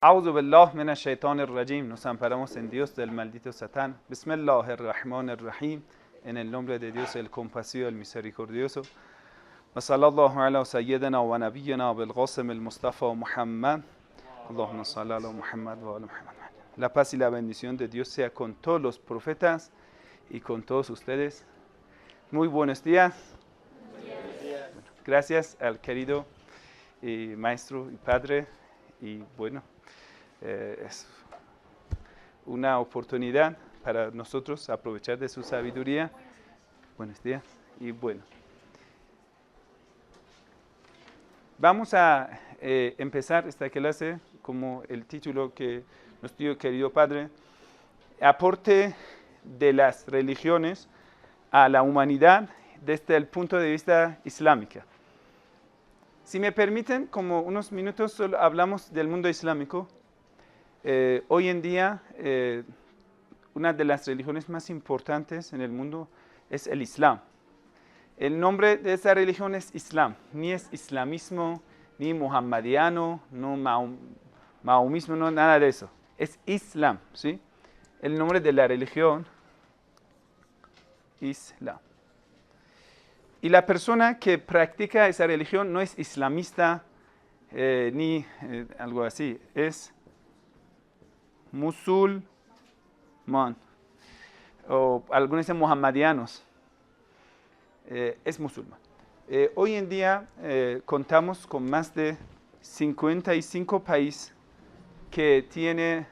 A'udhu billah min ash-shaytanir rajim. Nos amparamos en Dios del maldito Satán. Bismillahirrahmanirrahim. En el nombre de Dios, el compasivo, el misericordioso. Wa sallallahu ala sayyidina wa nabiyyina bil qasim al Mustafa Muhammad. Allahumma salli ala Muhammad wa ala Muhammad. La paz y la bendición de Dios sea con todos los profetas y con todos ustedes. Muy buenos días. Gracias al querido maestro y padre. Y bueno, es una oportunidad para nosotros aprovechar de su sabiduría. Buenos días. Y bueno, vamos a empezar esta clase como el título que nos dio querido padre: aporte de las religiones a la humanidad desde el punto de vista islámico. Si me permiten, como unos minutos solo hablamos del mundo islámico. Hoy en día, una de las religiones más importantes en el mundo es el Islam. El nombre de esa religión es Islam. Ni es islamismo, ni muhammadiano, no maomismo, no nada de eso. Es Islam, ¿sí? El nombre de la religión, Islam. Y la persona que practica esa religión no es islamista ni algo así, es musulmán, o algunos dicen muhammadianos, es musulmán. Hoy en día contamos con más de 55 países que tiene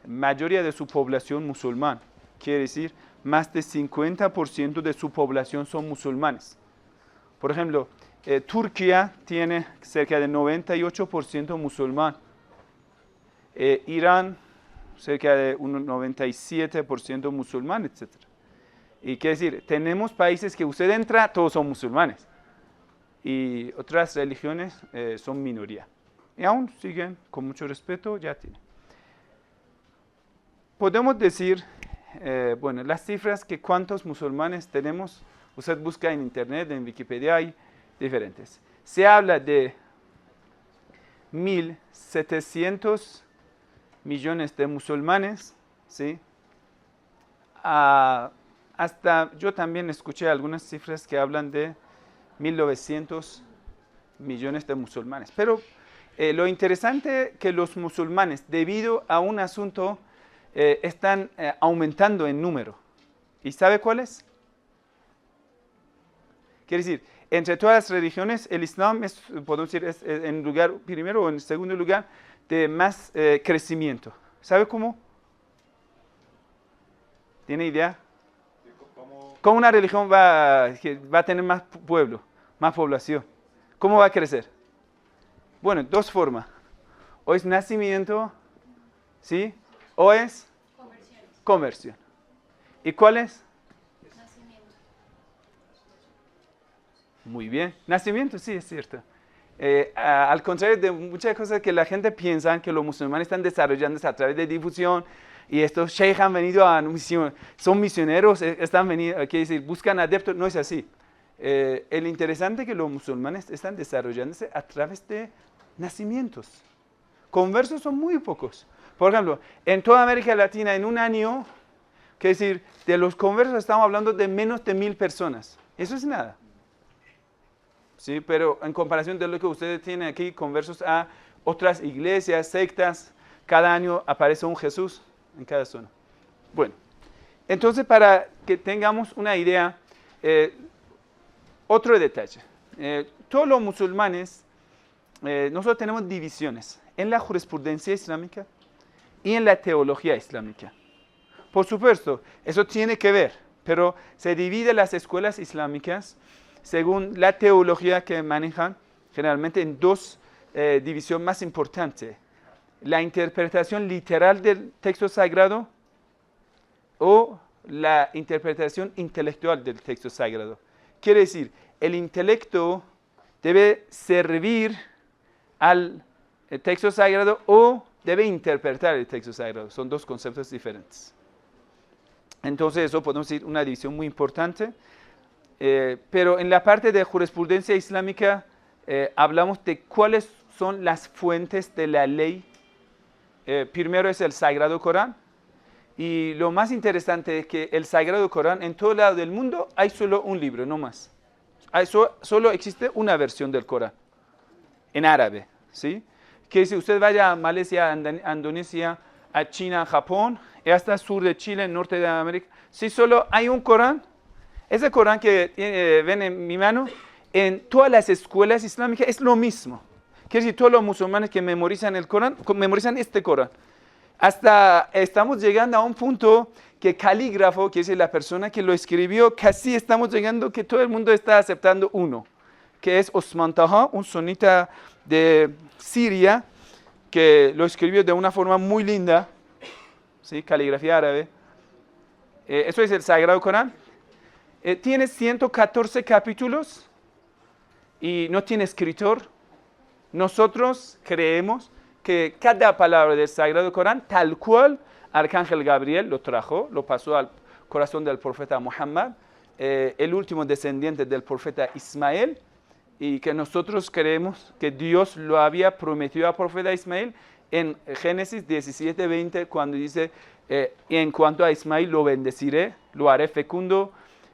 mayoría de su población musulmán. Quiere decir, más de 50% de su población son musulmanes. Por ejemplo, Turquía tiene cerca de 98% musulmán. Irán, cerca de un 97% musulmán, etc. Y quiere decir, tenemos países que usted entra, todos son musulmanes. Y otras religiones son minoría. Y aún siguen, con mucho respeto, ya tienen. Podemos decir, bueno, las cifras que cuántos musulmanes tenemos. Usted busca en internet, en Wikipedia, hay diferentes. Se habla de 1.700 millones de musulmanes, ¿sí? Hasta yo también escuché algunas cifras que hablan de 1.900 millones de musulmanes. Pero lo interesante es que los musulmanes, debido a un asunto, están aumentando en número. ¿Y sabe cuál es? Quiere decir, entre todas las religiones, el Islam es, podemos decir, es en lugar primero o en segundo lugar de más crecimiento. ¿Sabe cómo? ¿Tiene idea? ¿Cómo una religión va a tener más pueblo, más población? ¿Cómo va a crecer? Bueno, dos formas. O es nacimiento, ¿sí? O es conversión. ¿Y cuál es? Muy bien. Nacimiento, sí, es cierto. Al contrario de muchas cosas que la gente piensa que los musulmanes están desarrollando a través de difusión, y estos sheikhs han venido a misión, son misioneros, están venido, quiere decir, buscan adeptos, no es así. El interesante es que los musulmanes están desarrollándose a través de nacimientos. Conversos son muy pocos. Por ejemplo, en toda América Latina, en un año, quiere decir, de los conversos estamos hablando de menos de 1.000 personas. Eso es nada. Sí, pero en comparación de lo que ustedes tienen aquí, conversos a otras iglesias, sectas, cada año aparece un Jesús en cada zona. Bueno, entonces para que tengamos una idea, otro detalle. Todos los musulmanes, nosotros tenemos divisiones en la jurisprudencia islámica y en la teología islámica. Por supuesto, eso tiene que ver, pero se divide las escuelas islámicas según la teología que manejan, generalmente en dos divisiones más importantes: la interpretación literal del texto sagrado o la interpretación intelectual del texto sagrado. Quiere decir, el intelecto debe servir al texto sagrado o debe interpretar el texto sagrado. Son dos conceptos diferentes. Entonces, eso podemos decir una división muy importante. Pero en la parte de jurisprudencia islámica hablamos de cuáles son las fuentes de la ley primero es el Sagrado Corán. Y lo más interesante es que el Sagrado Corán, en todo lado del mundo, hay solo un libro, no más. Solo existe una versión del Corán, en árabe, ¿sí? Que si usted vaya a Malasia, a Indonesia, a China, a Japón, y hasta el sur de Chile, norte de América, si solo hay un Corán, ese Corán que ven en mi mano, en todas las escuelas islámicas es lo mismo. Quiere decir, todos los musulmanes que memorizan el Corán, memorizan este Corán. Hasta estamos llegando a un punto que calígrafo, que es la persona que lo escribió, casi estamos llegando que todo el mundo está aceptando uno, que es Osman Taha, un sunita de Siria, que lo escribió de una forma muy linda, ¿sí? Caligrafía árabe. Eso es el Sagrado Corán. Tiene 114 capítulos y no tiene escritor. Nosotros creemos que cada palabra del Sagrado Corán, tal cual Arcángel Gabriel lo trajo, lo pasó al corazón del profeta Muhammad, el último descendiente del profeta Ismael, y que nosotros creemos que Dios lo había prometido al profeta Ismael en Génesis 17:20, cuando dice, en cuanto a Ismael lo bendeciré, lo haré fecundo,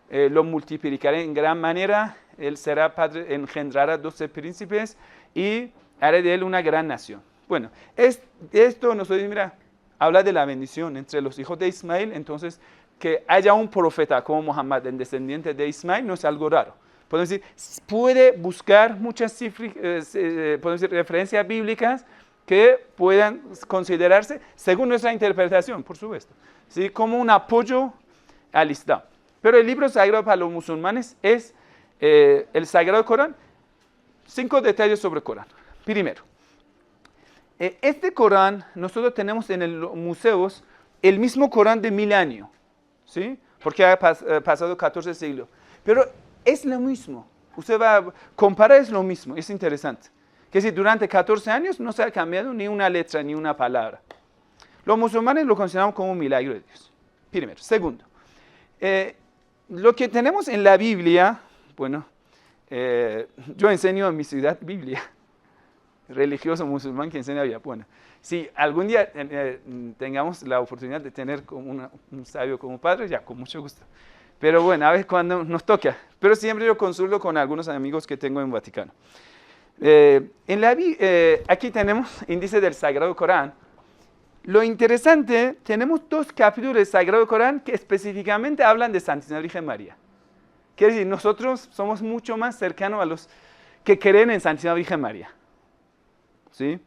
lo multiplicaré en gran manera, él será padre, engendrará 12 príncipes y haré de él una gran nación. Bueno, esto nos dice, mira, habla de la bendición entre los hijos de Ismael, entonces que haya un profeta como Muhammad, el descendiente de Ismael, no es algo raro. Podemos decir, puede buscar muchas podemos decir, referencias bíblicas que puedan considerarse, según nuestra interpretación, por supuesto, ¿sí? Como un apoyo al Islam. Pero el libro sagrado para los musulmanes es el Sagrado Corán. 5 detalles sobre el Corán. Primero, este Corán, nosotros tenemos en los museos el mismo Corán de 1000 años, ¿sí? Porque ha pasado 14 siglos. Pero es lo mismo. Usted va a comparar, es lo mismo, es interesante. Que si durante 14 años no se ha cambiado ni una letra ni una palabra. Los musulmanes lo consideramos como un milagro de Dios. Primero. Segundo, lo que tenemos en la Biblia, bueno, yo enseño en mi ciudad Biblia, religioso musulmán que enseña Biblia. Bueno, si algún día tengamos la oportunidad de tener como un sabio como padre, ya, con mucho gusto. Pero bueno, a ver cuando nos toca. Pero siempre yo consulto con algunos amigos que tengo en Vaticano. Aquí tenemos índice del Sagrado Corán. Lo interesante, tenemos 2 capítulos del Sagrado Corán que específicamente hablan de Santísima Virgen María. Quiere decir, nosotros somos mucho más cercanos a los que creen en Santísima Virgen María, ¿sí?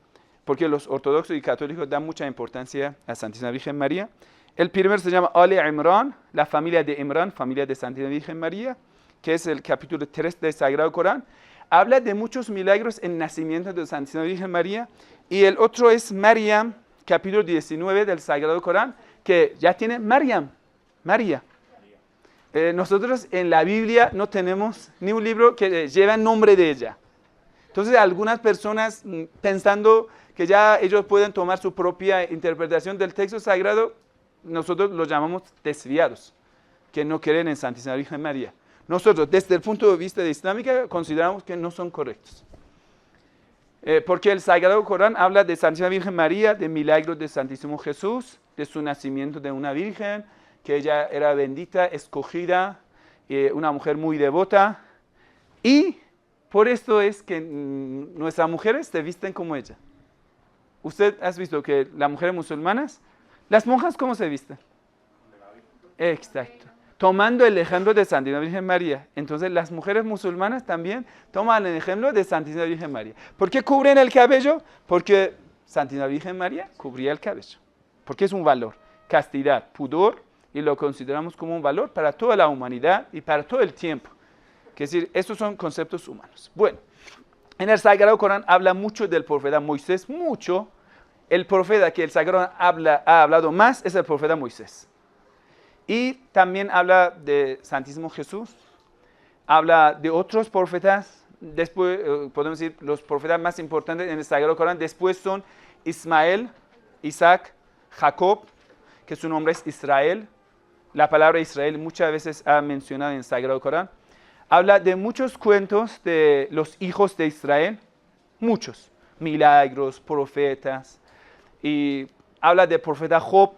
Porque los ortodoxos y católicos dan mucha importancia a Santísima Virgen María. El primero se llama Ali Imran, la familia de Imran, familia de Santísima Virgen María, que es el capítulo 3 del Sagrado Corán. Habla de muchos milagros en nacimiento de Santísima Virgen María. Y el otro es Maryam, capítulo 19 del Sagrado Corán, que ya tiene María. Nosotros en la Biblia no tenemos ni un libro que lleve el nombre de ella. Entonces algunas personas pensando que ya ellos pueden tomar su propia interpretación del texto sagrado, nosotros los llamamos desviados, que no creen en Santísima Virgen María. Nosotros, desde el punto de vista de islámica, consideramos que no son correctos. Porque el Sagrado Corán habla de Santísima Virgen María, de milagros de Santísimo Jesús, de su nacimiento de una virgen, que ella era bendita, escogida, una mujer muy devota. Y por esto es que nuestras mujeres se visten como ella. Usted ha visto que las mujeres musulmanas, las monjas, ¿cómo se visten? Exacto. Tomando el ejemplo de Santísima Virgen María. Entonces las mujeres musulmanas también toman el ejemplo de Santísima Virgen María. ¿Por qué cubren el cabello? Porque Santísima Virgen María cubría el cabello. Porque es un valor, castidad, pudor, y lo consideramos como un valor para toda la humanidad y para todo el tiempo. Es decir, estos son conceptos humanos. Bueno, en el Sagrado Corán habla mucho del profeta Moisés, mucho. El profeta que el Sagrado ha hablado más es el profeta Moisés. Y también habla de Santísimo Jesús, habla de otros profetas. Después, podemos decir, los profetas más importantes en el Sagrado Corán, después son Ismael, Isaac, Jacob, que su nombre es Israel. La palabra Israel muchas veces ha mencionado en el Sagrado Corán. Habla de muchos cuentos de los hijos de Israel, muchos, milagros, profetas. y habla del profeta Job,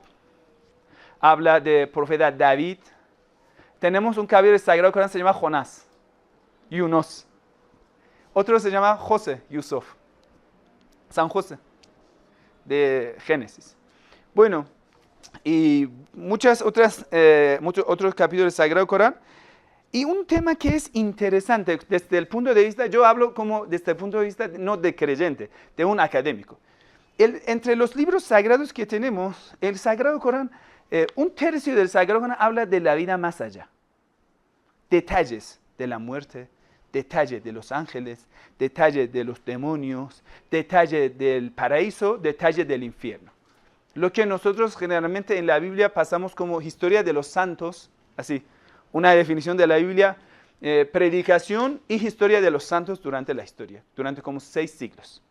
habla del profeta David. Tenemos un capítulo sagrado que se llama Jonás, Yunus. Otro se llama José, Yusuf, San José, de Génesis. Bueno, y muchos otros capítulos del Sagrado Corán. Y un tema que es interesante desde el punto de vista, yo hablo como desde el punto de vista no de creyente, de un académico. Entre los libros sagrados que tenemos, el Sagrado Corán, un tercio del Sagrado Corán habla de la vida más allá. Detalles de la muerte, detalles de los ángeles, detalles de los demonios, detalles del paraíso, detalles del infierno. Lo que nosotros generalmente en la Biblia pasamos como historia de los santos, así, una definición de la Biblia, predicación y historia de los santos durante la historia, durante como 6 siglos.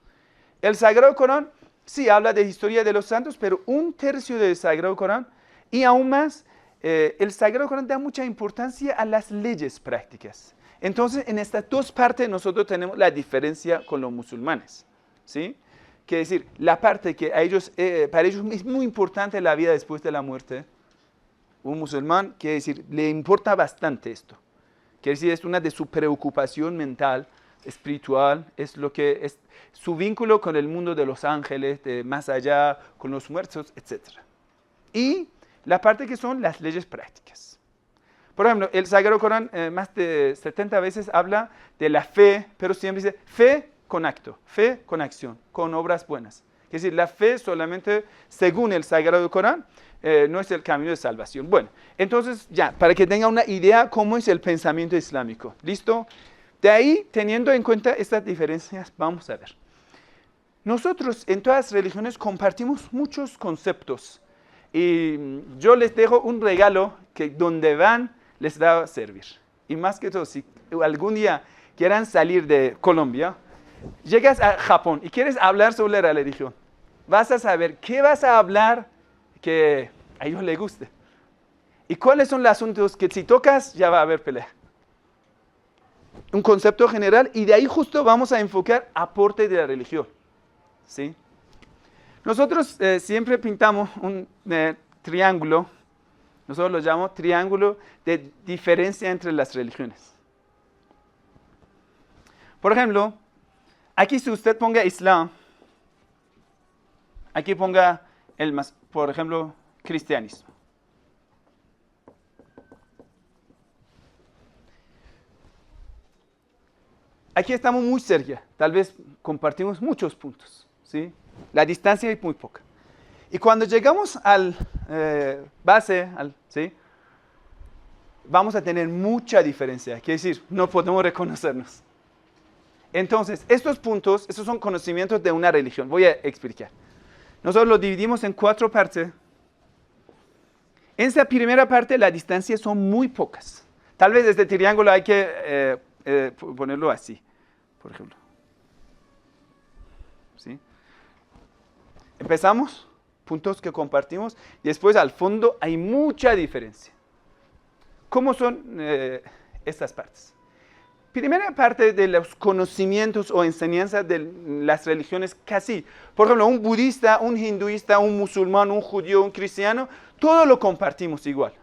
El Sagrado Corán sí habla de historia de los santos, pero un tercio del Sagrado Corán, y aún más, el Sagrado Corán da mucha importancia a las leyes prácticas. Entonces, en estas dos partes nosotros tenemos la diferencia con los musulmanes, ¿sí? Quiere decir, la parte que a ellos, para ellos es muy importante la vida después de la muerte. Un musulmán, quiere decir, le importa bastante esto. Quiere decir, es una de su preocupación mental, espiritual, es lo que es su vínculo con el mundo de los ángeles, de más allá, con los muertos, etc. Y la parte que son las leyes prácticas. Por ejemplo, el Sagrado Corán más de 70 veces habla de la fe, pero siempre dice fe con acto, fe con acción, con obras buenas. Es decir, la fe solamente, según el Sagrado Corán, no es el camino de salvación. Bueno, entonces ya, para que tengan una idea cómo es el pensamiento islámico. ¿Listo? De ahí, teniendo en cuenta estas diferencias, vamos a ver. Nosotros en todas las religiones compartimos muchos conceptos. Y yo les dejo un regalo que donde van les va a servir. Y más que todo, si algún día quieran salir de Colombia, llegas a Japón y quieres hablar sobre la religión, vas a saber qué vas a hablar que a ellos les guste. Y cuáles son los asuntos que si tocas ya va a haber pelea. Un concepto general y de ahí justo vamos a enfocar aporte de la religión. ¿Sí? Nosotros siempre pintamos un triángulo, nosotros lo llamamos triángulo de diferencia entre las religiones. Por ejemplo, aquí si usted ponga Islam, aquí ponga por ejemplo, cristianismo. Aquí estamos muy cerca, tal vez compartimos muchos puntos, ¿sí? La distancia es muy poca. Y cuando llegamos al base, ¿sí? Vamos a tener mucha diferencia, quiere decir, no podemos reconocernos. Entonces, estos puntos, estos son conocimientos de una religión. Voy a explicar. Nosotros lo dividimos en 4 partes. En esa primera parte, las distancias son muy pocas. Tal vez este triángulo hay que ponerlo así, por ejemplo. ¿Sí? Empezamos, puntos que compartimos, y después al fondo hay mucha diferencia. ¿Cómo son estas partes? Primera parte de los conocimientos o enseñanzas de las religiones casi. Por ejemplo, un budista, un hinduista, un musulmán, un judío, un cristiano, todo lo compartimos igual.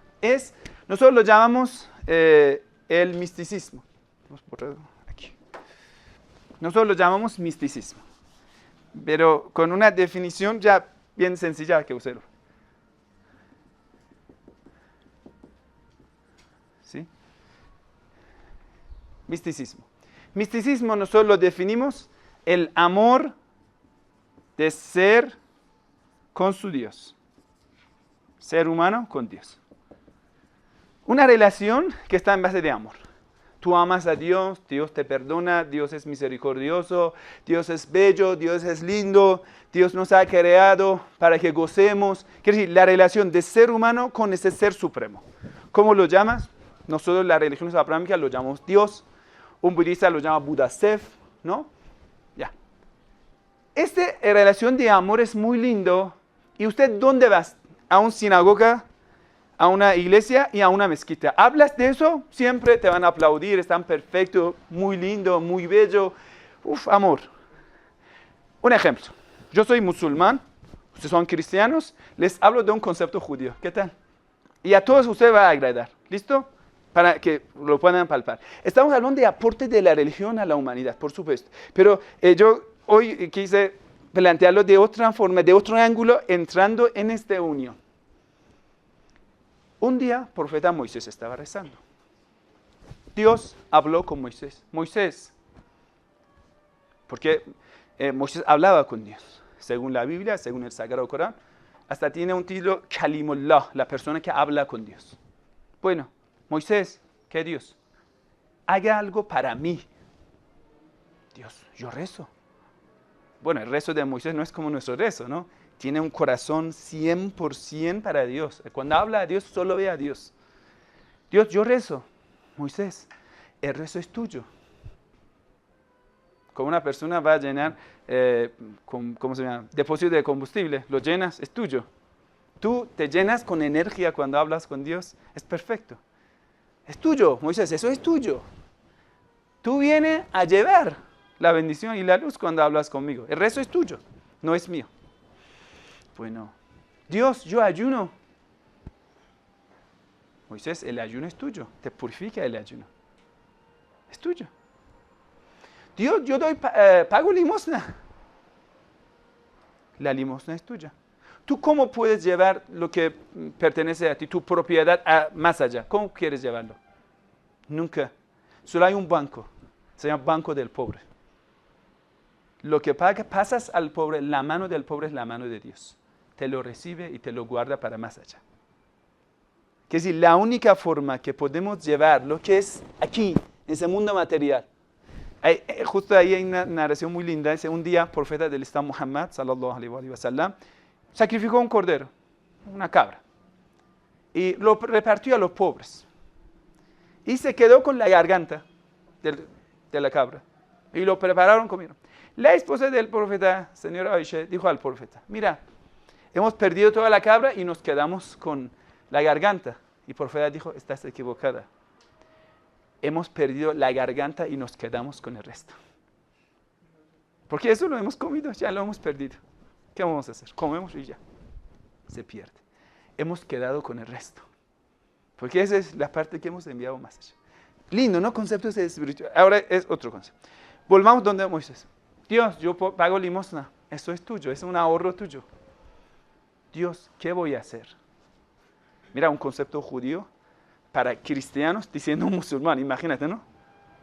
Nosotros lo llamamos el misticismo. Vamos por aquí. Nosotros lo llamamos misticismo, pero con una definición ya bien sencilla que usarlo. ¿Sí? Misticismo. Misticismo nosotros lo definimos el amor de ser con su Dios. Ser humano con Dios. Una relación que está en base de amor. Tú amas a Dios, Dios te perdona, Dios es misericordioso, Dios es bello, Dios es lindo, Dios nos ha creado para que gocemos. Quiere decir, la relación de ser humano con ese ser supremo. ¿Cómo lo llamas? Nosotros la religión abrámica lo llamamos Dios. Un budista lo llama Buda Sef, ¿no? Ya. Esta relación de amor es muy lindo. ¿Y usted dónde vas? A una sinagoga, a una iglesia y a una mezquita. Hablas de eso, siempre te van a aplaudir, están perfectos, muy lindo, muy bello. Uf, amor. Un ejemplo. Yo soy musulmán, ustedes son cristianos, les hablo de un concepto judío. ¿Qué tal? Y a todos ustedes va a agradar. ¿Listo? Para que lo puedan palpar. Estamos hablando de aporte de la religión a la humanidad, por supuesto. Pero yo hoy quise plantearlo de otra forma, de otro ángulo, entrando en esta unión. Un día, el profeta Moisés estaba rezando. Dios habló con Moisés. Moisés, porque Moisés hablaba con Dios, según la Biblia, según el Sagrado Corán, hasta tiene un título, Kalimullah, la persona que habla con Dios. Bueno, Moisés, ¿qué Dios? Haga algo para mí. Dios, yo rezo. Bueno, el rezo de Moisés no es como nuestro rezo, ¿no? Tiene un corazón 100% para Dios. Cuando habla a Dios, solo ve a Dios. Dios, yo rezo. Moisés, el rezo es tuyo. Como una persona va a llenar, ¿cómo se llama? Depósito de combustible, lo llenas, es tuyo. Tú te llenas con energía cuando hablas con Dios, es perfecto. Es tuyo, Moisés, eso es tuyo. Tú vienes a llevar la bendición y la luz cuando hablas conmigo. El resto es tuyo, no es mío. Bueno, Dios, yo ayuno. Moisés, el ayuno es tuyo, te purifica el ayuno. Es tuyo. Dios, yo pago limosna. La limosna es tuya. ¿Tú cómo puedes llevar lo que pertenece a ti, tu propiedad, más allá? ¿Cómo quieres llevarlo? Nunca. Solo hay un banco, se llama Banco del Pobre. Lo que pasas al pobre, la mano del pobre es la mano de Dios. Te lo recibe y te lo guarda para más allá. Que es decir, la única forma que podemos llevar lo que es aquí, en ese mundo material. Justo ahí hay una narración muy linda. Dice, un día, el profeta del Islam Muhammad, sallallahu alaihi wa sallam, sacrificó un cordero, una cabra, y lo repartió a los pobres. Y se quedó con la garganta de la cabra. Y lo prepararon, comieron. La esposa del profeta, señora Aisha, dijo al profeta, mira, hemos perdido toda la cabra y nos quedamos con la garganta. Y el profeta dijo, estás equivocada. Hemos perdido la garganta y nos quedamos con el resto. Porque eso lo hemos comido, ya lo hemos perdido. ¿Qué vamos a hacer? Comemos y ya. Se pierde. Hemos quedado con el resto. Porque esa es la parte que hemos enviado más allá. Lindo, ¿no? Conceptos espirituales. Ahora es otro concepto. Volvamos donde Moisés. Dios, yo pago limosna. Eso es tuyo, es un ahorro tuyo. Dios, ¿qué voy a hacer? Mira, un concepto judío para cristianos diciendo un musulmán. Imagínate, ¿no?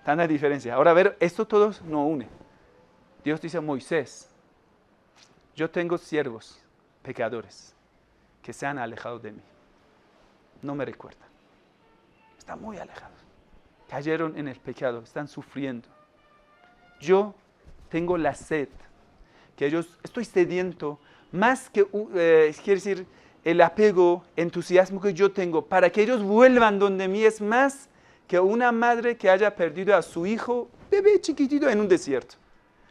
Tanta diferencia. Ahora, a ver, esto todos nos une. Dios dice a Moisés, yo tengo siervos, pecadores, que se han alejado de mí. No me recuerdan. Están muy alejados. Cayeron en el pecado, están sufriendo. Yo tengo la sed, que estoy sediento, más que, quiere decir, el apego, entusiasmo que yo tengo, para que ellos vuelvan donde mí es más que una madre que haya perdido a su hijo, bebé chiquitito, en un desierto.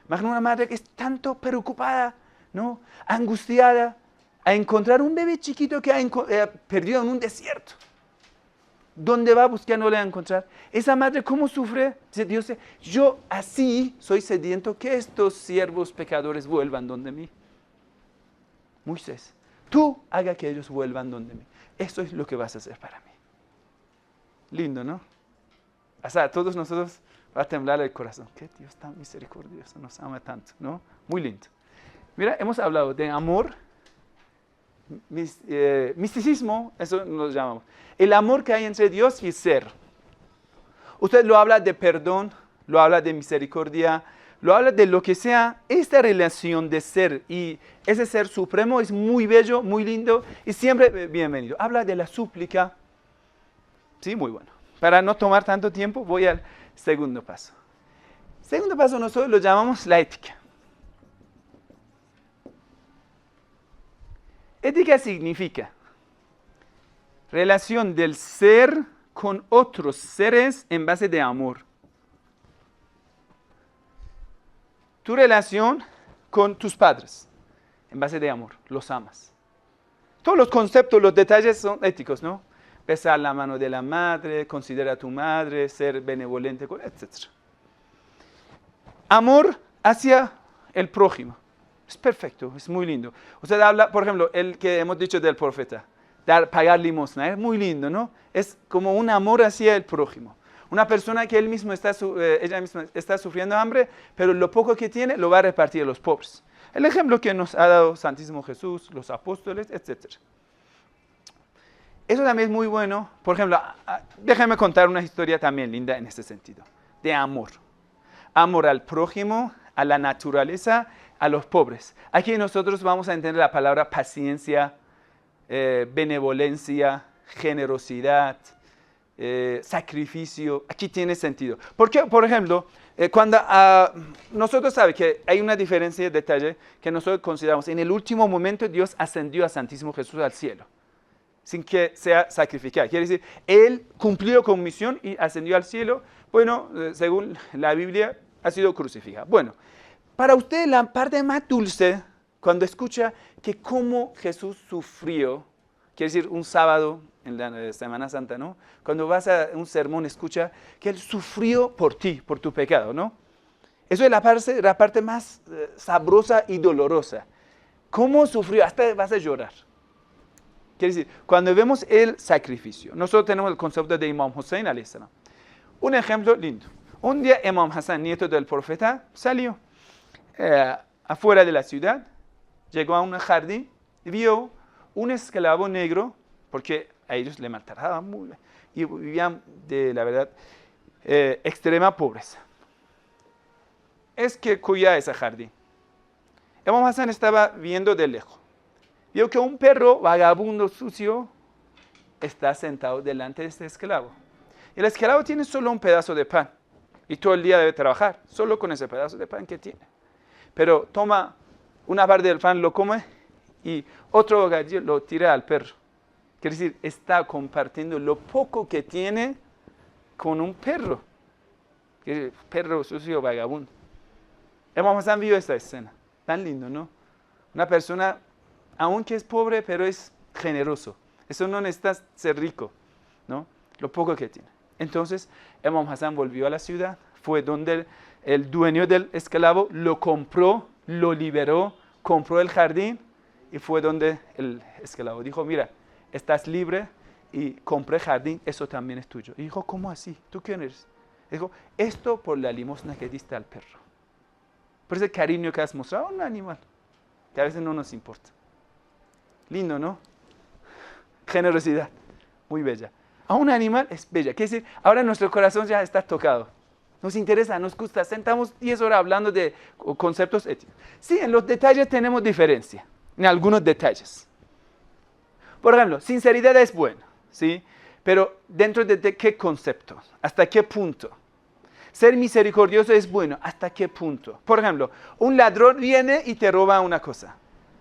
Imagina una madre que es tanto preocupada, ¿no? Angustiada, a encontrar un bebé chiquito que ha perdido en un desierto. ¿Dónde va buscándole a encontrar? Esa madre, ¿cómo sufre? Dice Dios, yo así soy sediento que estos siervos pecadores vuelvan donde mí. Moisés, tú haga que ellos vuelvan donde mí. Eso es lo que vas a hacer para mí. Lindo, ¿no? O sea, a todos nosotros va a temblar el corazón. Qué Dios tan misericordioso, nos ama tanto, ¿no? Muy lindo. Mira, hemos hablado de amor, misticismo, eso nos llamamos. El amor que hay entre Dios y ser. Usted lo habla de perdón, lo habla de misericordia, lo habla de lo que sea. Esta relación de ser y ese ser supremo es muy bello, muy lindo y siempre bienvenido. Habla de la súplica. Sí, muy bueno. Para no tomar tanto tiempo, voy al segundo paso. Segundo paso nosotros lo llamamos la ética. Ética significa relación del ser con otros seres en base de amor. Tu relación con tus padres en base de amor, los amas. Todos los conceptos, los detalles son éticos, ¿no? Besar la mano de la madre, considerar a tu madre, ser benevolente, etc. Amor hacia el prójimo. Es perfecto, es muy lindo. Usted habla, por ejemplo, el que hemos dicho del profeta, pagar limosna, es muy lindo, ¿no? Es como un amor hacia el prójimo. Una persona que ella misma está sufriendo hambre, pero lo poco que tiene lo va a repartir a los pobres. El ejemplo que nos ha dado Santísimo Jesús, los apóstoles, etc. Eso también es muy bueno. Por ejemplo, déjame contar una historia también linda en este sentido, de amor. Amor al prójimo, a la naturaleza, a los pobres. Aquí nosotros vamos a entender la palabra paciencia, benevolencia, generosidad, sacrificio. Aquí tiene sentido. Porque, por ejemplo, cuando nosotros sabemos que hay una diferencia de detalle que nosotros consideramos. En el último momento Dios ascendió a Santísimo Jesús al cielo, sin que sea sacrificado. Quiere decir, Él cumplió con misión y ascendió al cielo. Bueno, según la Biblia, ha sido crucificado. Bueno, para usted la parte más dulce, cuando escucha que cómo Jesús sufrió, quiere decir un sábado en la Semana Santa, ¿no? Cuando vas a un sermón, escucha que Él sufrió por ti, por tu pecado, ¿no? Eso es la parte más sabrosa y dolorosa. ¿Cómo sufrió? Hasta vas a llorar. Quiere decir, cuando vemos el sacrificio, nosotros tenemos el concepto de Imam Hussein alayhi salam. Un ejemplo lindo. Un día Imam Hassan, nieto del profeta, salió afuera de la ciudad, llegó a un jardín y vio un esclavo negro, porque a ellos le maltrataban muy bien, y vivían de, la verdad, extrema pobreza. Es que cuida ese jardín. Imam Hassan estaba viendo de lejos. Vio que un perro vagabundo sucio está sentado delante de este esclavo. Y el esclavo tiene solo un pedazo de pan. Y todo el día debe trabajar, solo con ese pedazo de pan que tiene. Pero toma una parte del pan, lo come, y otro bocadillo lo tira al perro. Quiere decir, está compartiendo lo poco que tiene con un perro. Perro sucio, vagabundo. Hemos visto esta escena. Tan lindo, ¿no? Una persona, aunque es pobre, pero es generoso. Eso no necesita ser rico, ¿no? Lo poco que tiene. Entonces, Imam Hassan volvió a la ciudad, fue donde el dueño del esclavo lo compró, lo liberó, compró el jardín y fue donde el esclavo dijo, mira, estás libre y compré jardín, eso también es tuyo. Y dijo, ¿cómo así? ¿Tú quién eres? Dijo, esto por la limosna que diste al perro. Por ese cariño que has mostrado a un animal, que a veces no nos importa. Lindo, ¿no? Generosidad, muy bella. A un animal es bella. Quiere decir, ahora nuestro corazón ya está tocado. Nos interesa, nos gusta. Sentamos 10 horas hablando de conceptos éticos. Sí, en los detalles tenemos diferencia, en algunos detalles. Por ejemplo, sinceridad es buena, ¿sí? Pero ¿dentro de qué concepto? ¿Hasta qué punto? Ser misericordioso es bueno, ¿hasta qué punto? Por ejemplo, un ladrón viene y te roba una cosa.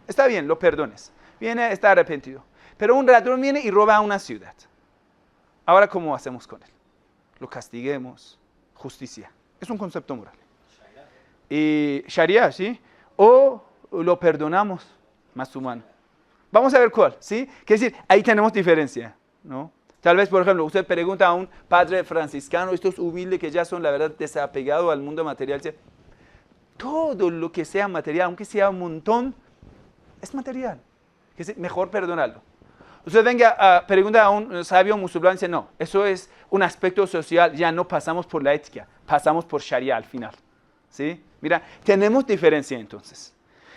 Está bien, lo perdones. Viene, está arrepentido. Pero un ladrón viene y roba una ciudad. Ahora, ¿cómo hacemos con él? Lo castiguemos, justicia. Es un concepto moral. Y Sharia, ¿sí? O lo perdonamos, más humano. Vamos a ver cuál, ¿sí? Quiere decir, ahí tenemos diferencia, ¿no? Tal vez, por ejemplo, usted pregunta a un padre franciscano, estos humildes que ya son, la verdad, desapegados al mundo material. Todo lo que sea material, aunque sea un montón, es material. Es decir, mejor perdonarlo. Usted venga a preguntar a un sabio musulmán y dice, no, eso es un aspecto social, ya no pasamos por la ética, pasamos por Sharia al final. ¿Sí? Mira, tenemos diferencia entonces.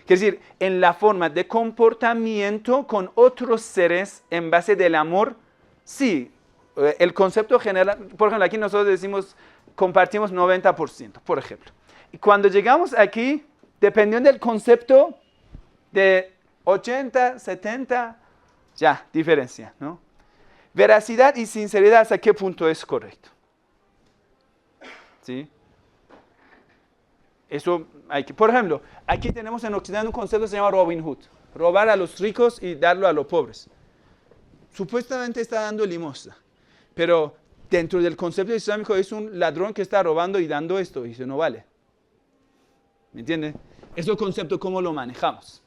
Quiere decir, en la forma de comportamiento con otros seres en base del amor, sí, el concepto general, por ejemplo, aquí nosotros decimos, compartimos 90%, por ejemplo. Y cuando llegamos aquí, dependiendo del concepto de 80, 70, ya, diferencia, ¿no? Veracidad y sinceridad, ¿hasta qué punto es correcto? ¿Sí? Eso hay que, por ejemplo, aquí tenemos en Occidente un concepto que se llama Robin Hood. Robar a los ricos y darlo a los pobres. Supuestamente está dando limosna, pero dentro del concepto islámico es un ladrón que está robando y dando esto, y eso no vale. ¿Me entiende? Ese concepto, ¿cómo lo manejamos?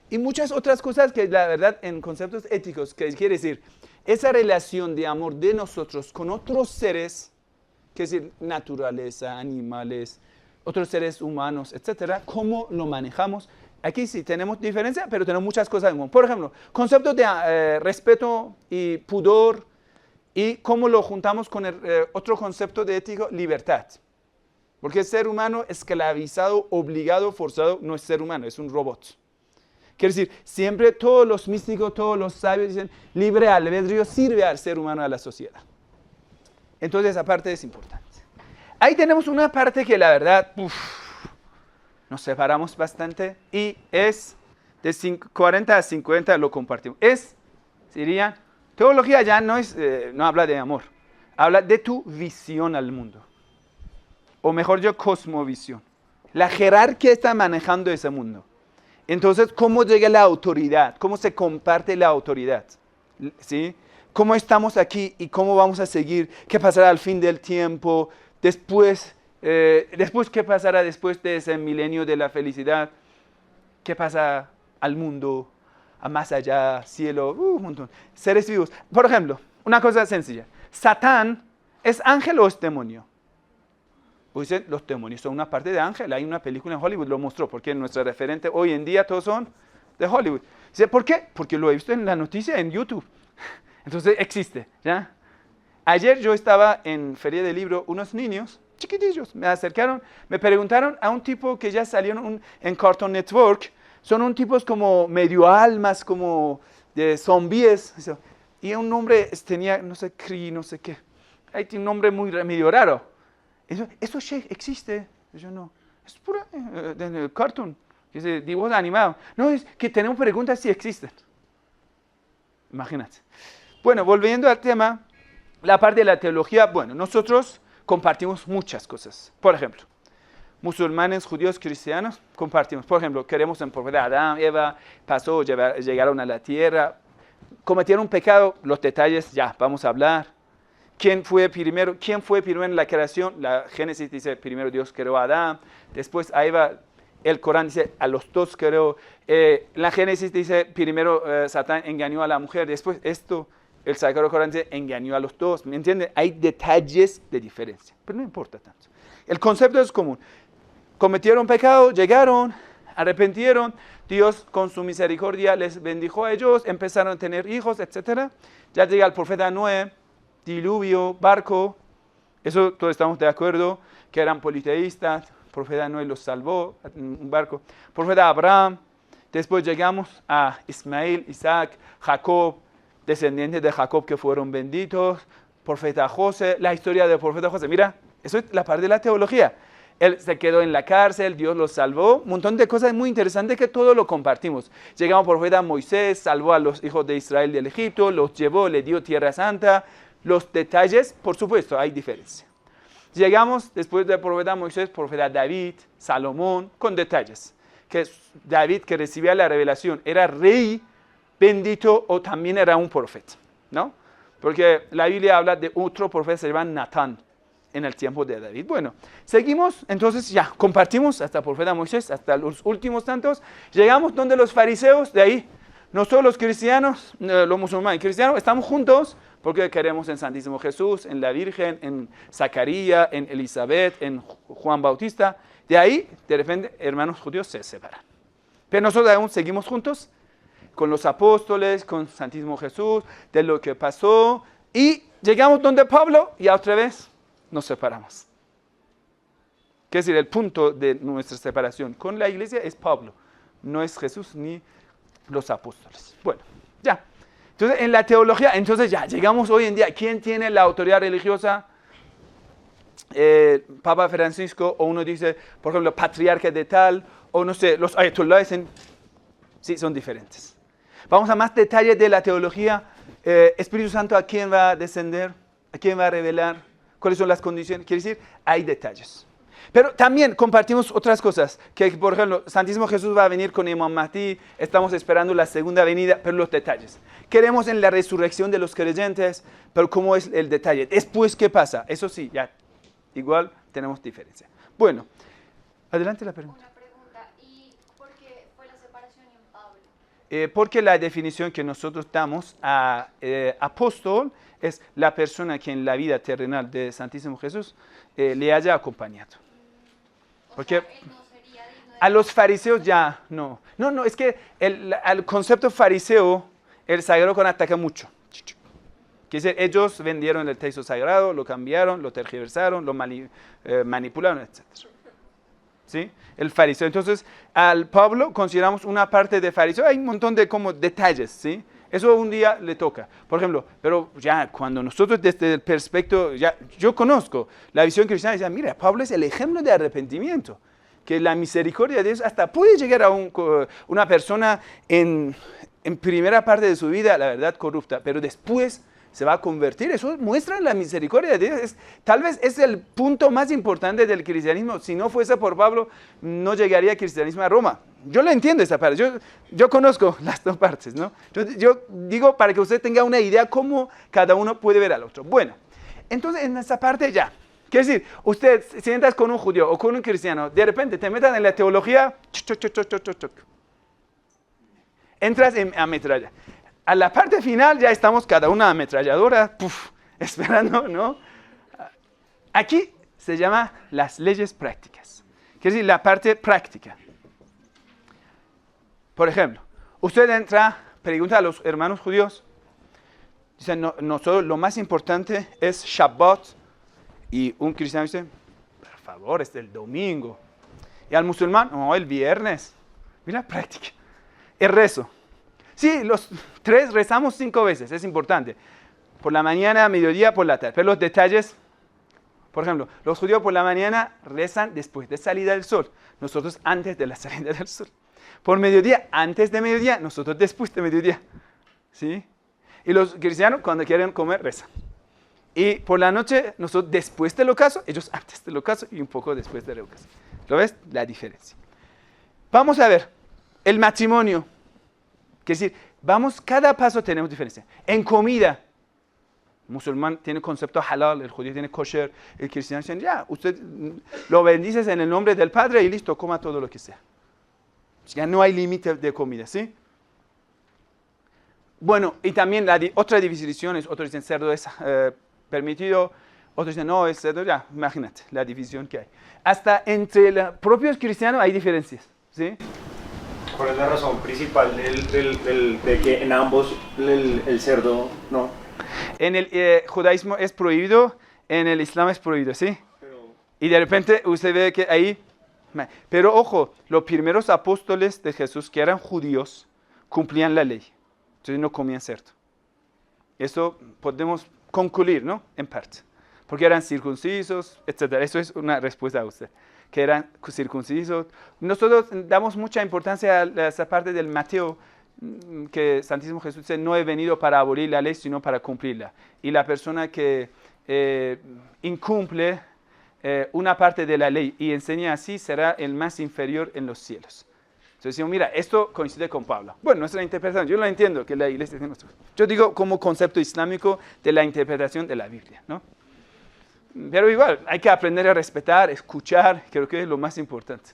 Y muchas otras cosas que la verdad en conceptos éticos, que quiere decir, esa relación de amor de nosotros con otros seres, que es decir, naturaleza, animales, otros seres humanos, etcétera, cómo lo manejamos. Aquí sí tenemos diferencia, pero tenemos muchas cosas en común. Por ejemplo, conceptos de respeto y pudor, y cómo lo juntamos con el otro concepto de ético, libertad. Porque el ser humano esclavizado, obligado, forzado, no es ser humano, es un robot. Quiere decir, siempre todos los místicos, todos los sabios dicen, libre albedrío sirve al ser humano, a la sociedad. Entonces, esa parte es importante. Ahí tenemos una parte que la verdad, nos separamos bastante y es de 40 a 50 lo compartimos. Dirían, teología ya no habla de amor, habla de tu visión al mundo. O mejor yo, cosmovisión. La jerarquía está manejando ese mundo. Entonces, ¿cómo llega la autoridad? ¿Cómo se comparte la autoridad? ¿Sí? ¿Cómo estamos aquí y cómo vamos a seguir? ¿Qué pasará al fin del tiempo? Después, ¿qué pasará después de ese milenio de la felicidad? ¿Qué pasa al mundo, a más allá, cielo? Un montón. Seres vivos. Por ejemplo, una cosa sencilla. ¿Satán es ángel o es demonio? Pues dicen, los demonios son una parte de ángel. Hay una película en Hollywood, lo mostró, porque nuestro referente hoy en día todos son de Hollywood. Dice, ¿por qué? Porque lo he visto en la noticia en YouTube. Entonces existe, ¿ya? Ayer yo estaba en Feria del Libro, unos niños chiquitillos me acercaron, me preguntaron a un tipo que ya salió en Cartoon Network, son un tipos como medio almas, como de zombies, y un nombre tenía, no sé, Cree, no sé qué, ahí tiene un nombre medio raro. Eso existe, yo no, es pura de cartoon, que es dibujo animado. No, es que tenemos preguntas si existen. Imagínate. Bueno, volviendo al tema, la parte de la teología, bueno, nosotros compartimos muchas cosas. Por ejemplo, musulmanes, judíos, cristianos, compartimos. Por ejemplo, queremos en profeta Adán, Eva, llegaron a la tierra, cometieron un pecado, los detalles ya, vamos a hablar. ¿Quién fue primero en la creación? La Génesis dice, primero Dios creó a Adán, después a Eva, el Corán dice, a los dos creó. La Génesis dice, primero Satán engañó a la mujer, después el Sagrado Corán dice, engañó a los dos. ¿Me entienden? Hay detalles de diferencia, pero no importa tanto. El concepto es común. Cometieron pecado, llegaron, arrepintieron, Dios con su misericordia les bendijo a ellos, empezaron a tener hijos, etc. Ya llega el profeta Noé, diluvio, barco, eso todos estamos de acuerdo, que eran politeístas, el profeta Noé los salvó, un barco. Profeta Abraham, después llegamos a Ismael, Isaac, Jacob, descendientes de Jacob que fueron benditos, profeta José, la historia del profeta José, mira, eso es la parte de la teología. Él se quedó en la cárcel, Dios lo salvó, un montón de cosas muy interesantes que todo lo compartimos. Llegamos al profeta Moisés, salvó a los hijos de Israel del Egipto, los llevó, le dio tierra santa. Los detalles, por supuesto, hay diferencia. Llegamos después del profeta Moisés, profeta David, Salomón, con detalles. Que David, que recibía la revelación, era rey bendito o también era un profeta, ¿no? Porque la Biblia habla de otro profeta, se llama Natán, en el tiempo de David. Bueno, seguimos, entonces ya, compartimos hasta el profeta Moisés, hasta los últimos tantos. Llegamos donde los fariseos, de ahí, nosotros los cristianos, los musulmanes cristianos, estamos juntos, porque queremos en Santísimo Jesús, en la Virgen, en Zacarías, en Elizabeth, en Juan Bautista. De ahí, de repente, hermanos judíos se separan. Pero nosotros aún seguimos juntos con los apóstoles, con Santísimo Jesús, de lo que pasó. Y llegamos donde Pablo y otra vez nos separamos. ¿Qué es decir? El punto de nuestra separación con la iglesia es Pablo. No es Jesús ni los apóstoles. Bueno, ya. Entonces, en la teología, entonces ya, llegamos hoy en día. ¿Quién tiene la autoridad religiosa? Papa Francisco, o uno dice, por ejemplo, patriarca de tal, o no sé, los ayatollahs, sí, son diferentes. Vamos a más detalles de la teología. Espíritu Santo, ¿a quién va a descender? ¿A quién va a revelar? ¿Cuáles son las condiciones? Quiere decir, hay detalles. Pero también compartimos otras cosas, que por ejemplo, Santísimo Jesús va a venir con Imam Mahdi, estamos esperando la segunda venida, pero los detalles. Queremos en la resurrección de los creyentes, pero ¿cómo es el detalle? Después, ¿qué pasa? Eso sí, ya, igual tenemos diferencia. Bueno, adelante la pregunta. Una pregunta, ¿y por qué fue la separación en Pablo? Porque la definición que nosotros damos a apóstol es la persona que en la vida terrenal de Santísimo Jesús le haya acompañado. O Porque Él no sería digno de a los fariseos ya no. No, es que al concepto fariseo, el sagrado con ataca mucho. Quiere decir, ellos vendieron el texto sagrado, lo cambiaron, lo tergiversaron, lo manipularon, etc. ¿Sí? El fariseo. Entonces, al Pablo consideramos una parte de fariseo. Hay un montón de como detalles, ¿sí? Eso un día le toca. Por ejemplo, pero ya cuando nosotros desde el perspecto, ya yo conozco la visión cristiana, dice, mira, Pablo es el ejemplo de arrepentimiento. Que la misericordia de Dios hasta puede llegar a una persona en primera parte de su vida, la verdad, corrupta, pero después se va a convertir. Eso muestra la misericordia de Dios. Tal vez es el punto más importante del cristianismo. Si no fuese por Pablo, no llegaría el cristianismo a Roma. Yo lo entiendo esa parte. Yo conozco las dos partes, ¿no? Yo digo para que usted tenga una idea cómo cada uno puede ver al otro. Bueno, entonces en esa parte ya. Quiere decir, usted si entras con un judío o con un cristiano, de repente te metan en la teología, entras en ametralla. A la parte final ya estamos cada una ametralladora, esperando, ¿no? Aquí se llama las leyes prácticas. Quiere decir, la parte práctica. Por ejemplo, usted entra, pregunta a los hermanos judíos, dicen, nosotros lo más importante es Shabbat, y un cristiano dice, por favor, es el domingo. Y al musulmán, no, el viernes. Mira, práctica. El rezo. Sí, los 3 rezamos 5 veces, es importante. Por la mañana, mediodía, por la tarde. Pero los detalles, por ejemplo, los judíos por la mañana rezan después de salida del sol. Nosotros antes de la salida del sol. Por mediodía, antes de mediodía, nosotros después de mediodía. ¿Sí? Y los cristianos cuando quieren comer rezan. Y por la noche, nosotros después del ocaso, ellos antes del ocaso y un poco después del ocaso. ¿Lo ves? La diferencia. Vamos a ver, el matrimonio. Quiere decir, cada paso tenemos diferencia. En comida, el musulmán tiene el concepto halal, el judío tiene kosher, el cristiano dice, ya, usted lo bendices en el nombre del Padre y listo, coma todo lo que sea. Ya no hay límite de comida, ¿sí? Bueno, y también otra división es, otros dicen cerdo es permitido, otros dicen no, es cerdo, ya, imagínate la división que hay. Hasta entre los propios cristianos hay diferencias, ¿sí? ¿Cuál es la razón principal de que en ambos el cerdo no? En el judaísmo es prohibido, en el islam es prohibido, ¿sí? Y de repente usted ve que ahí... Pero ojo, los primeros apóstoles de Jesús que eran judíos cumplían la ley. Entonces no comían cerdo. Eso podemos concluir, ¿no? En parte. Porque eran circuncisos, etc. Eso es una respuesta a usted. Que eran circuncisos. Nosotros damos mucha importancia a esa parte del Mateo, que Santísimo Jesús dice, no he venido para abolir la ley, sino para cumplirla. Y la persona que incumple una parte de la ley y enseña así, será el más inferior en los cielos. Entonces decimos, mira, esto coincide con Pablo. Bueno, nuestra interpretación, yo lo entiendo, que la iglesia tiene nuestro. Yo digo como concepto islámico de la interpretación de la Biblia, ¿no? Pero igual, hay que aprender a respetar, escuchar, creo que es lo más importante.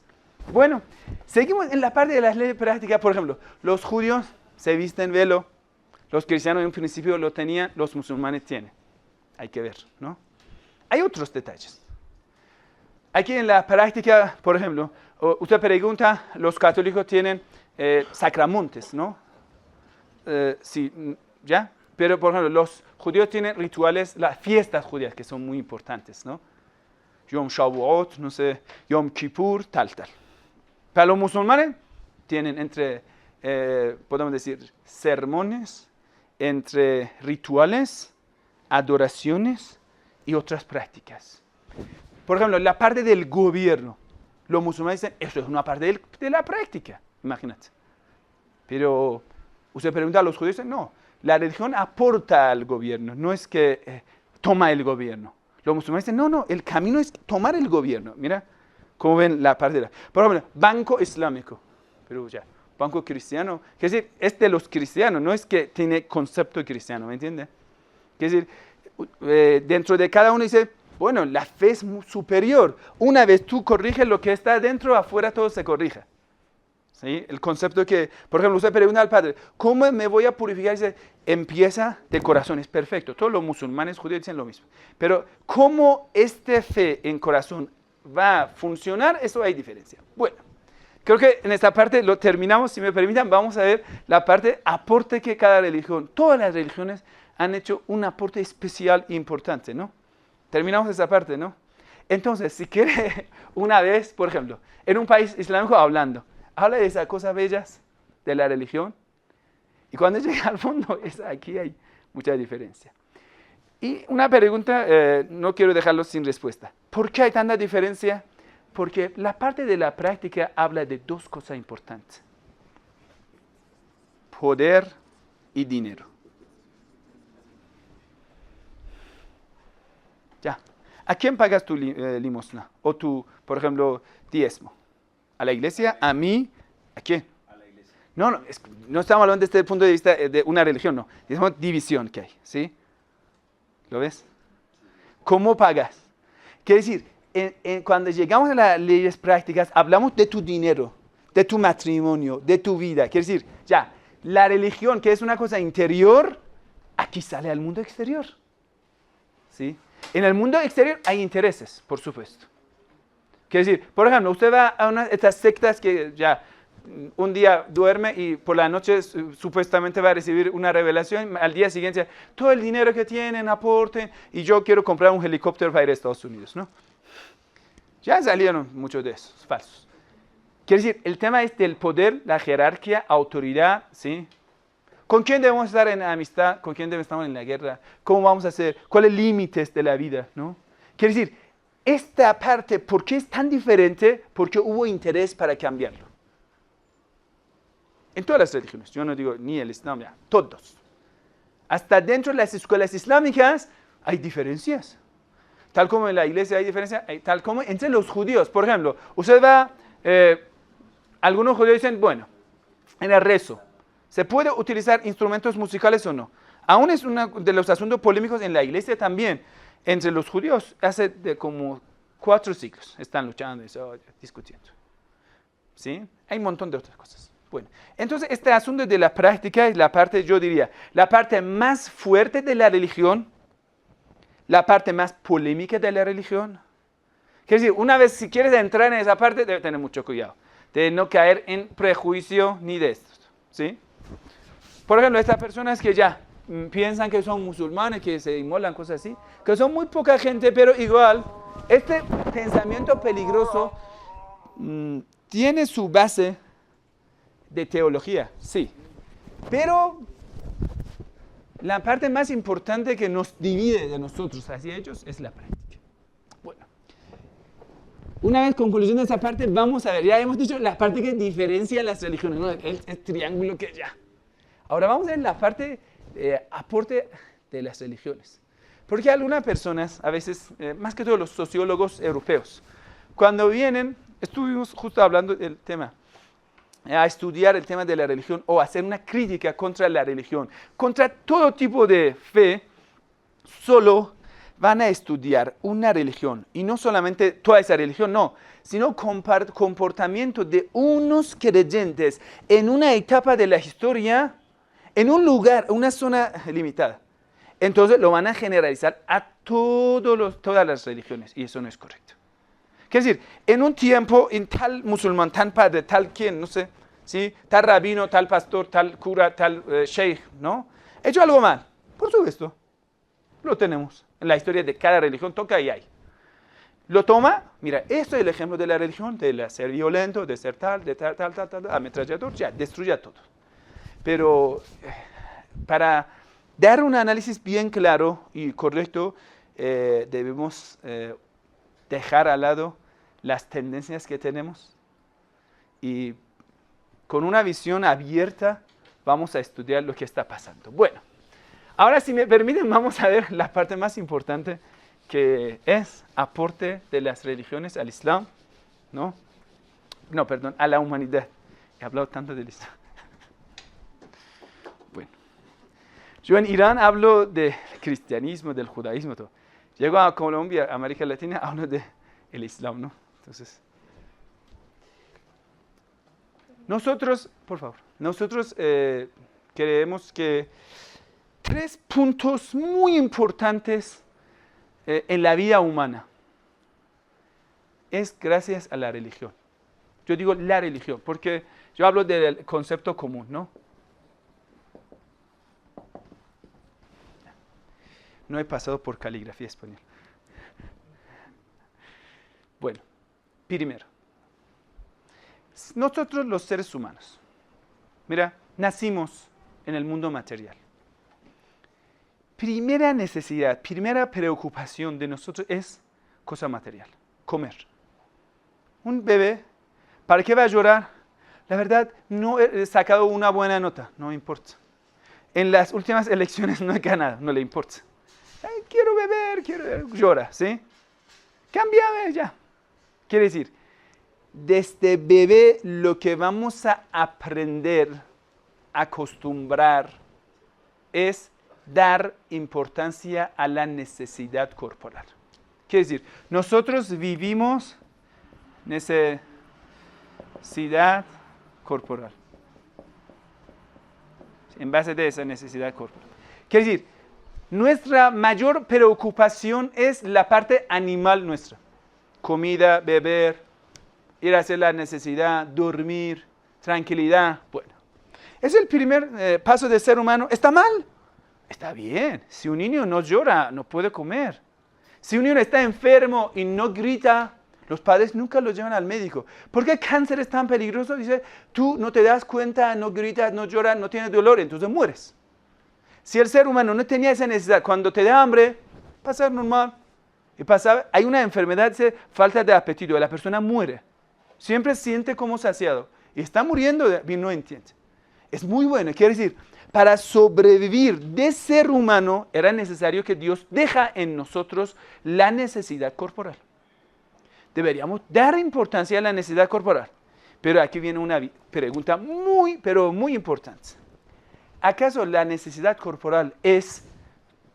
Bueno, seguimos en la parte de las leyes prácticas. Por ejemplo, los judíos se visten velo, los cristianos en un principio lo tenían, los musulmanes tienen. Hay que ver, ¿no? Hay otros detalles. Aquí en la práctica, por ejemplo, usted pregunta, los católicos tienen sacramentos, ¿no? Sí, ¿ya? Pero, por ejemplo, los judíos tienen rituales, las fiestas judías, que son muy importantes, ¿no? Yom Shavuot, no sé, Yom Kippur, tal. Para los musulmanes, tienen entre, podemos decir, sermones, entre rituales, adoraciones y otras prácticas. Por ejemplo, la parte del gobierno. Los musulmanes dicen, esto es una parte de la práctica, imagínate. Pero usted pregunta a los judíos, dicen, no, la religión aporta al gobierno, no es que toma el gobierno. Los musulmanes dicen, no, el camino es tomar el gobierno. Mira, cómo ven la parte de la... Por ejemplo, banco islámico, pero ya, banco cristiano. Es decir, es de los cristianos, no es que tiene concepto cristiano, ¿me entiende? Es decir, dentro de cada uno dice, bueno, la fe es superior. Una vez tú corriges lo que está dentro, afuera todo se corrige. ¿Sí? El concepto que, por ejemplo, usted pregunta al Padre, ¿cómo me voy a purificar? Dice, empieza de corazón, es perfecto. Todos los musulmanes judíos dicen lo mismo. Pero, ¿cómo esta fe en corazón va a funcionar, eso hay diferencia. Bueno, creo que en esta parte lo terminamos, si me permiten, vamos a ver la parte aporte que cada religión, todas las religiones han hecho un aporte especial e importante, ¿no? Terminamos esa parte, ¿no? Entonces, si quiere una vez, por ejemplo, en un país islámico habla de esas cosas bellas de la religión, y cuando llega al fondo, aquí hay mucha diferencia. Y una pregunta, no quiero dejarlo sin respuesta. ¿Por qué hay tanta diferencia? Porque la parte de la práctica habla de dos cosas importantes. Poder y dinero. Ya. ¿A quién pagas tu limosna? O tu, por ejemplo, diezmo. ¿A la iglesia? ¿A mí? ¿A quién? A la iglesia. No estamos hablando desde el punto de vista de una religión, no. Es división que hay, ¿sí? ¿Lo ves? ¿Cómo pagas? Quiere decir, cuando llegamos a las leyes prácticas, hablamos de tu dinero, de tu matrimonio, de tu vida. Quiere decir, ya, la religión, que es una cosa interior, aquí sale al mundo exterior. ¿Sí? En el mundo exterior hay intereses, por supuesto. Quiere decir, por ejemplo, usted va a una de estas sectas que ya un día duerme y por la noche supuestamente va a recibir una revelación, al día siguiente, todo el dinero que tienen, aporten, y yo quiero comprar un helicóptero para ir a Estados Unidos, ¿no? Ya salieron muchos de esos, falsos. Quiere decir, el tema es del poder, la jerarquía, autoridad, ¿sí? ¿Con quién debemos estar en amistad? ¿Con quién debemos estar en la guerra? ¿Cómo vamos a hacer? ¿Cuáles son los límites de la vida? ¿No? Quiere decir, esta parte, ¿por qué es tan diferente? Porque hubo interés para cambiarlo. En todas las religiones, yo no digo ni el Islam, ya, todos. Hasta dentro de las escuelas islámicas hay diferencias. Tal como en la iglesia hay diferencias, tal como entre los judíos. Por ejemplo, usted va, algunos judíos dicen, bueno, en el rezo, ¿se puede utilizar instrumentos musicales o no? Aún es uno de los asuntos polémicos en la iglesia también. Entre los judíos, hace de como 4 siglos, están luchando y discutiendo. ¿Sí? Hay un montón de otras cosas. Bueno, entonces este asunto de la práctica es la parte, yo diría, la parte más fuerte de la religión, la parte más polémica de la religión. Quiere decir, una vez si quieres entrar en esa parte, debe tener mucho cuidado, de no caer en prejuicio ni de estos, ¿sí? Por ejemplo, estas personas que ya piensan que son musulmanes, que se inmolan, cosas así, que son muy poca gente, pero igual, este pensamiento peligroso tiene su base de teología, sí, pero la parte más importante que nos divide de nosotros hacia ellos es la práctica. Bueno, una vez conclusión de esa parte, vamos a ver, ya hemos dicho la parte que diferencia las religiones, ¿no? el triángulo que ya. Ahora vamos a ver la parte aporte de las religiones. Porque algunas personas, a veces, más que todos los sociólogos europeos, cuando vienen, estuvimos justo hablando del tema, a estudiar el tema de la religión o hacer una crítica contra la religión, contra todo tipo de fe, solo van a estudiar una religión, y no solamente toda esa religión, no, sino comportamiento de unos creyentes en una etapa de la historia, en un lugar, una zona limitada. Entonces lo van a generalizar a todas las religiones, y eso no es correcto. Quiere decir, en un tiempo, en tal musulmán, tal padre, tal quien, no sé, ¿sí? Tal rabino, tal pastor, tal cura, tal sheikh, ¿no? ¿Hecho algo mal? Por supuesto, lo tenemos. En la historia de cada religión toca y hay. Lo toma, mira, esto es el ejemplo de la religión, de ser violento, de ser tal, ametrallador, ya, destruye a todo. Pero para dar un análisis bien claro y correcto, debemos dejar al lado las tendencias que tenemos y con una visión abierta vamos a estudiar lo que está pasando. Bueno, ahora si me permiten vamos a ver la parte más importante que es aporte de las religiones al Islam, ¿no? No, perdón, a la humanidad. He hablado tanto del Islam. Bueno, yo en Irán hablo del cristianismo, del judaísmo, todo. Llego a Colombia, América Latina, hablo del Islam, ¿no? Entonces, nosotros, por favor, creemos que 3 puntos muy importantes en la vida humana. es gracias a la religión. Yo digo la religión, porque yo hablo del concepto común, ¿no? No he pasado por caligrafía española. Bueno, primero, nosotros los seres humanos, mira, nacimos en el mundo material. Primera necesidad, primera preocupación de nosotros es cosa material, comer. Un bebé, ¿para qué va a llorar? La verdad, no he sacado una buena nota, no importa. En las últimas elecciones no he ganado, no le importa. Ay, quiero beber, llora, ¿sí? Cámbiame ya. Quiere decir, desde bebé lo que vamos a aprender, acostumbrar, es dar importancia a la necesidad corporal. Quiere decir, nosotros vivimos necesidad corporal. En base de esa necesidad corporal. Quiere decir, nuestra mayor preocupación es la parte animal nuestra. Comida, beber, ir a hacer la necesidad, dormir, tranquilidad. Bueno, es el primer paso del ser humano. ¿Está mal? Está bien. Si un niño no llora, no puede comer. Si un niño está enfermo y no grita, los padres nunca lo llevan al médico. ¿Por qué el cáncer es tan peligroso? Dice, tú no te das cuenta, no gritas, no lloras, no tienes dolor, entonces mueres. Si el ser humano no tenía esa necesidad, cuando te da hambre, pasa normal. Y pasa, hay una enfermedad, falta de apetito, la persona muere. Siempre siente como saciado. Y está muriendo, no entiende. Es muy bueno, quiere decir, para sobrevivir de ser humano, era necesario que Dios deja en nosotros la necesidad corporal. Deberíamos dar importancia a la necesidad corporal. Pero aquí viene una pregunta muy, pero muy importante. ¿Acaso la necesidad corporal es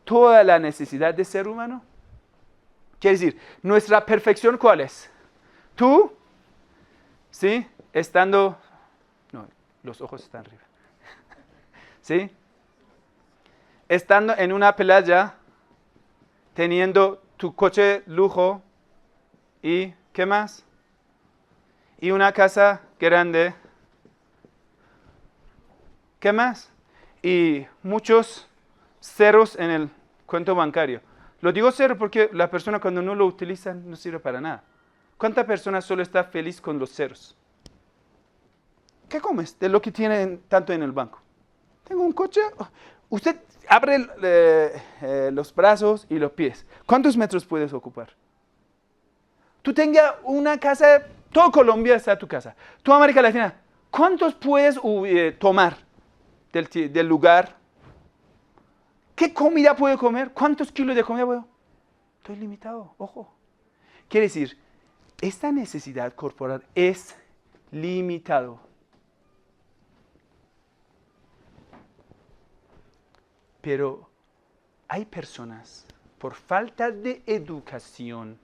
toda la necesidad de ser humano? Quiere decir, ¿nuestra perfección cuál es? Tú, ¿sí? Estando, no, los ojos están arriba. ¿Sí? Estando en una playa, teniendo tu coche lujo y, ¿qué más? Y una casa grande. ¿Qué más? Y muchos ceros en el cuenta bancario. Lo digo cero porque la persona cuando no lo utiliza no sirve para nada. ¿Cuánta persona solo está feliz con los ceros? ¿Qué comes de lo que tienen tanto en el banco? Tengo un coche. Usted abre los brazos y los pies. ¿Cuántos metros puedes ocupar? Tú tengas una casa, todo Colombia está tu casa. Toda América Latina, ¿cuántos puedes tomar del lugar? ¿Qué comida puedo comer? ¿Cuántos kilos de comida puedo? Estoy limitado, ojo. Quiere decir, esta necesidad corporal es limitado. Pero hay personas, por falta de educación,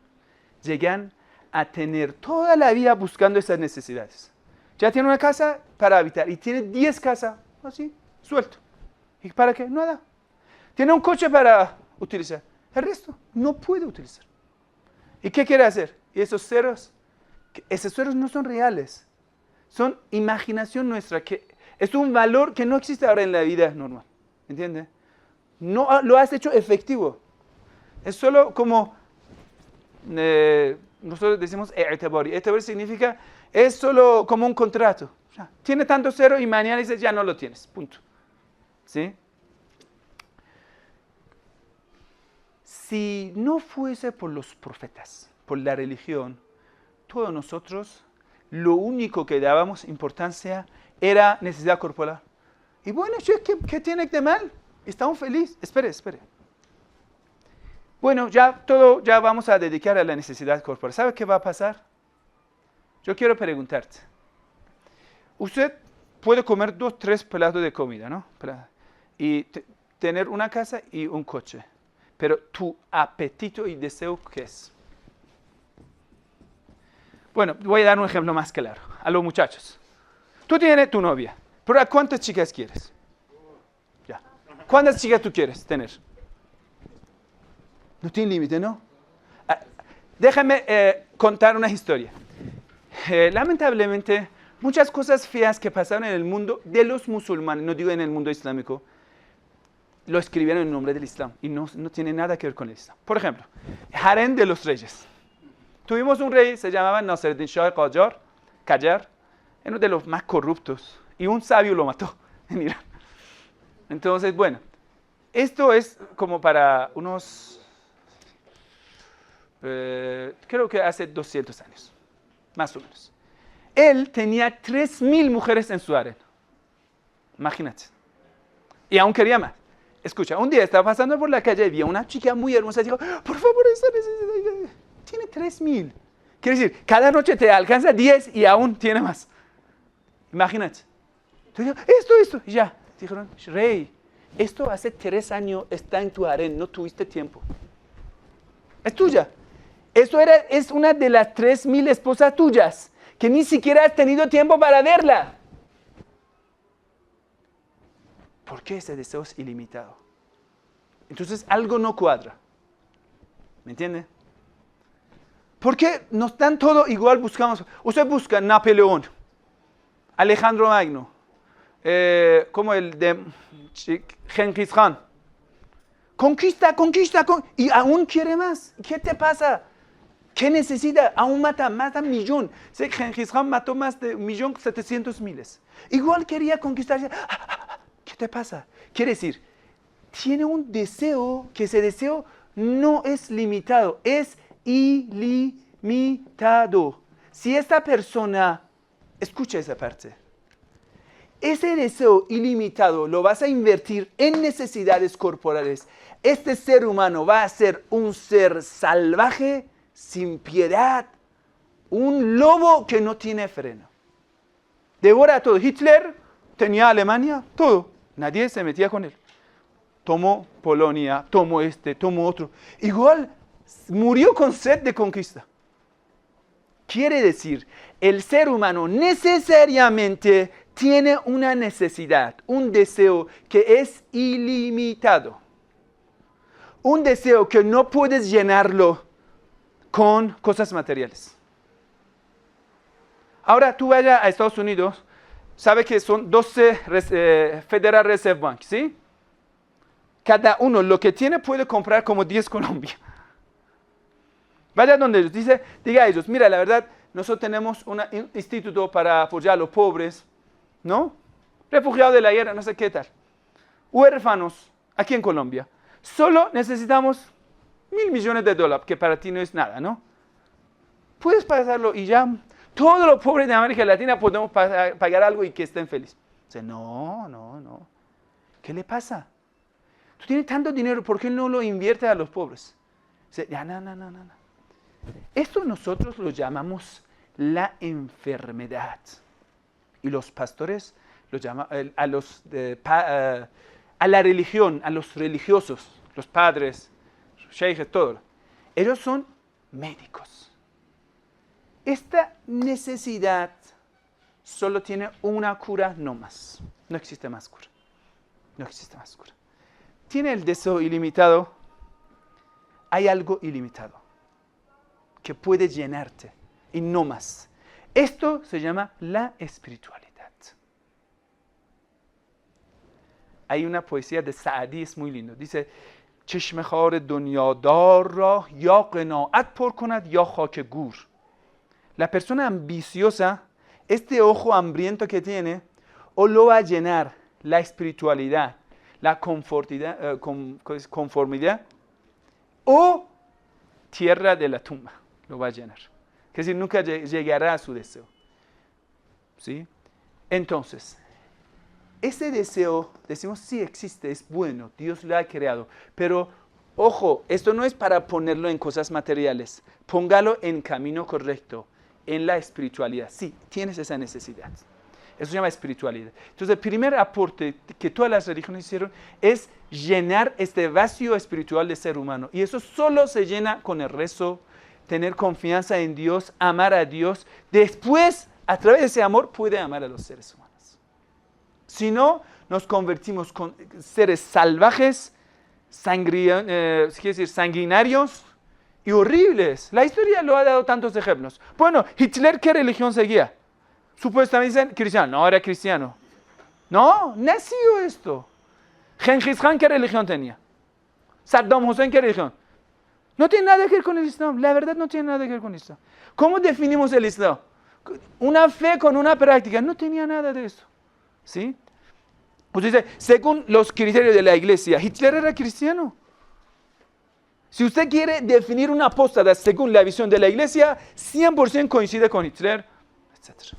llegan a tener toda la vida buscando esas necesidades. Ya tiene una casa para habitar y tiene 10 casas, así, suelto. ¿Y para qué? Nada. Tiene un coche para utilizar. El resto no puede utilizar. ¿Y qué quiere hacer? Y esos ceros no son reales. Son imaginación nuestra. Que es un valor que no existe ahora en la vida normal. ¿Entiende? No lo has hecho efectivo. Es solo como, nosotros decimos e'tabari. E'tabari significa, es solo como un contrato. O sea, tiene tanto cero y mañana dices, ya no lo tienes. Punto. ¿Sí? Si no fuese por los profetas, por la religión, todos nosotros, lo único que dábamos importancia era necesidad corporal. Y bueno, ¿qué tiene de mal? Estamos felices. Espere. Bueno, ya vamos a dedicar a la necesidad corporal. ¿Sabe qué va a pasar? Yo quiero preguntarte. Usted puede comer 2, 3 platos de comida, ¿no? Y tener una casa y un coche. Pero tu apetito y deseo, ¿qué es? Bueno, voy a dar un ejemplo más claro. A los muchachos. Tú tienes tu novia. ¿Pero a cuántas chicas quieres? Ya. ¿Cuántas chicas tú quieres tener? No tiene límite, ¿no? Déjame contar una historia. Lamentablemente, muchas cosas feas que pasaron en el mundo de los musulmanes, no digo en el mundo islámico, lo escribieron en nombre del Islam y no tiene nada que ver con el Islam. Por ejemplo, harén de los reyes. Tuvimos un rey, se llamaba Nasreddin Shah Qajar, uno de los más corruptos, y un sabio lo mató en Irán. Entonces, bueno, esto es como para unos, creo que hace 200 años, más o menos. Él tenía 3.000 mujeres en su harén. Imagínate. Y aún quería más. Escucha, un día estaba pasando por la calle y vi a una chica muy hermosa y dijo, por favor, esa necesita. Tiene 3.000. Quiere decir, cada noche te alcanza 10 y aún tiene más. Imagínate. Entonces, esto, y ya. Dijeron, rey, esto hace 3 años está en tu harén, no tuviste tiempo. Es tuya. Es una de las 3.000 esposas tuyas, que ni siquiera has tenido tiempo para verla. ¿Por qué ese deseo es ilimitado? Entonces algo no cuadra. ¿Me entiende? ¿Por qué nos dan todo igual? Buscamos. Usted busca Napoleón, Alejandro Magno, como el de Genghis Khan. Conquista, y aún quiere más. ¿Qué te pasa? ¿Qué necesita? Aún mata millón. Sé que Genghis Khan mató más de 1.700.000. Igual quería conquistar. ¿Qué te pasa? Quiere decir, tiene un deseo, que ese deseo no es limitado, es ilimitado. Si esta persona, escucha esa parte, ese deseo ilimitado lo vas a invertir en necesidades corporales, este ser humano va a ser un ser salvaje, sin piedad, un lobo que no tiene freno. Devora todo. Hitler tenía Alemania, todo. Nadie se metía con él. Tomó Polonia, tomó tomó otro. Igual murió con sed de conquista. Quiere decir, el ser humano necesariamente tiene una necesidad, un deseo que es ilimitado. Un deseo que no puedes llenarlo con cosas materiales. Ahora tú vayas a Estados Unidos, sabe que son 12 Federal Reserve Bank, ¿sí? Cada uno lo que tiene puede comprar como 10 Colombia. Vaya donde ellos, diga a ellos, mira, la verdad, nosotros tenemos un instituto para apoyar a los pobres, ¿no? Refugiados de la guerra, no sé qué tal. Huérfanos, aquí en Colombia. Solo necesitamos $1.000 millones, que para ti no es nada, ¿no? Puedes pasarlo y ya todos los pobres de América Latina podemos pagar algo y que estén felices. Dice, no. ¿Qué le pasa? Tú tienes tanto dinero, ¿por qué no lo inviertes a los pobres? Dice, ya, no. Esto nosotros lo llamamos la enfermedad. Y los pastores lo llaman a la religión, a los religiosos, los padres, sheikhs, todo. Ellos son médicos. Esta necesidad solo tiene una cura, no más. No existe más cura. Tiene el deseo ilimitado. Hay algo ilimitado que puede llenarte y no más. Esto se llama la espiritualidad. Hay una poesía de Saadi, es muy lindo. Dice, چشم خار دنیادار را یا قناعت پر کند یا خاک گور. La persona ambiciosa, este ojo hambriento que tiene, o lo va a llenar la espiritualidad, la conformidad, o tierra de la tumba lo va a llenar. Es decir, nunca llegará a su deseo. ¿Sí? Entonces, ese deseo, decimos, sí existe, es bueno, Dios lo ha creado, pero ojo, esto no es para ponerlo en cosas materiales, póngalo en camino correcto, en la espiritualidad. Sí, tienes esa necesidad. Eso se llama espiritualidad. Entonces, el primer aporte que todas las religiones hicieron es llenar este vacío espiritual del ser humano. Y eso solo se llena con el rezo, tener confianza en Dios, amar a Dios. Después, a través de ese amor, puede amar a los seres humanos. Si no, nos convertimos en seres salvajes, sanguinarios, y horribles. La historia lo ha dado tantos ejemplos. Bueno, Hitler, ¿qué religión seguía? Supuestamente dicen cristiano. No era cristiano. No, nació esto. Genghis Khan, ¿qué religión tenía? Saddam Hussein, ¿qué religión? No tiene nada que ver con el Islam. La verdad no tiene nada que ver con el Islam. ¿Cómo definimos el Islam? Una fe con una práctica. No tenía nada de eso. ¿Sí? Pues dice, según los criterios de la iglesia, Hitler era cristiano. Si usted quiere definir una apóstata según la visión de la iglesia, 100% coincide con Hitler, etc.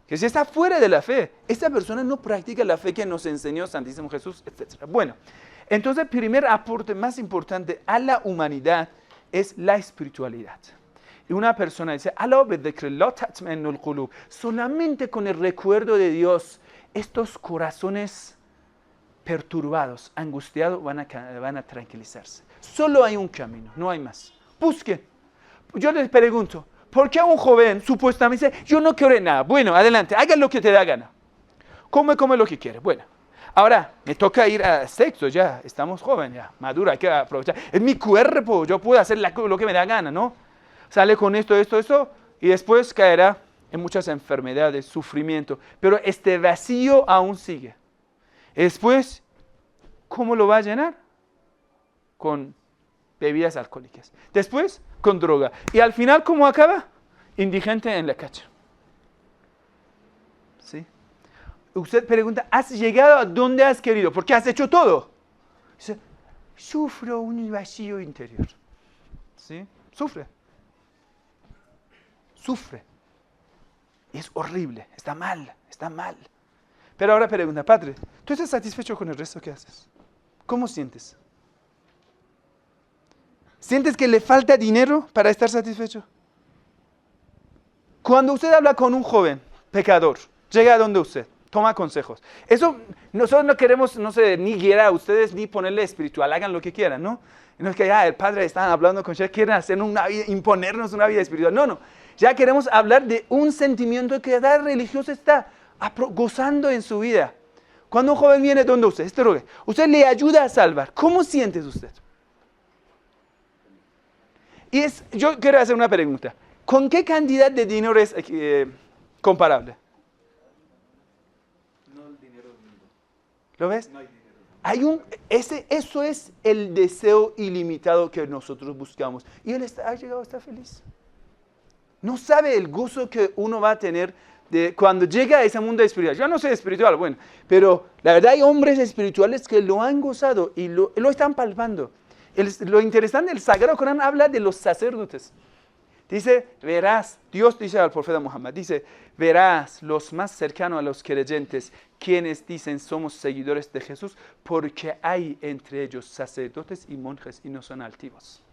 Que si está fuera de la fe, esta persona no practica la fe que nos enseñó Santísimo Jesús, etc. Bueno, entonces el primer aporte más importante a la humanidad es la espiritualidad. Y una persona dice, solamente con el recuerdo de Dios, estos corazones perturbados, angustiados, van a tranquilizarse. Solo hay un camino, no hay más. Busquen. Yo les pregunto, ¿por qué un joven supuestamente dice, yo no quiero nada? Bueno, adelante, haga lo que te da gana. Come lo que quiere. Bueno, ahora me toca ir a sexo, ya estamos jóvenes, ya madura, hay que aprovechar. Es mi cuerpo, yo puedo hacer lo que me da gana, ¿no? Sale con esto, y después caerá en muchas enfermedades, sufrimiento. Pero este vacío aún sigue. Después, ¿cómo lo va a llenar? Con bebidas alcohólicas. Después, con droga. Y al final, ¿cómo acaba? Indigente en la calle. ¿Sí? Usted pregunta, ¿has llegado a donde has querido? Porque has hecho todo. Dice, sufro un vacío interior. ¿Sí? Sufre. Es horrible, está mal. Pero ahora pregunta, Padre, ¿tú estás satisfecho con el resto que haces? ¿Cómo sientes? ¿Sientes que le falta dinero para estar satisfecho? Cuando usted habla con un joven pecador, llega a donde usted, toma consejos. Eso, nosotros no queremos, ni guiar a ustedes, ni ponerle espiritual, hagan lo que quieran, ¿no? No es que el Padre está hablando con ustedes, quieren hacer imponernos una vida espiritual. No. Ya queremos hablar de un sentimiento que cada religioso está gozando en su vida. Cuando un joven viene donde usted, usted le ayuda a salvar. ¿Cómo sientes usted? Yo quiero hacer una pregunta. ¿Con qué cantidad de dinero es comparable? No el dinero mismo. ¿Lo ves? No hay dinero. Eso es el deseo ilimitado que nosotros buscamos. Y él ha llegado a estar feliz. No sabe el gozo que uno va a tener cuando llega a ese mundo espiritual. Yo no soy espiritual, bueno, pero la verdad hay hombres espirituales que lo han gozado y lo están palpando. Lo interesante, el Sagrado Corán habla de los sacerdotes. Dice, verás, Dios dice al profeta Muhammad, dice, verás los más cercanos a los creyentes, quienes dicen somos seguidores de Jesús, porque hay entre ellos sacerdotes y monjes y no son altivos.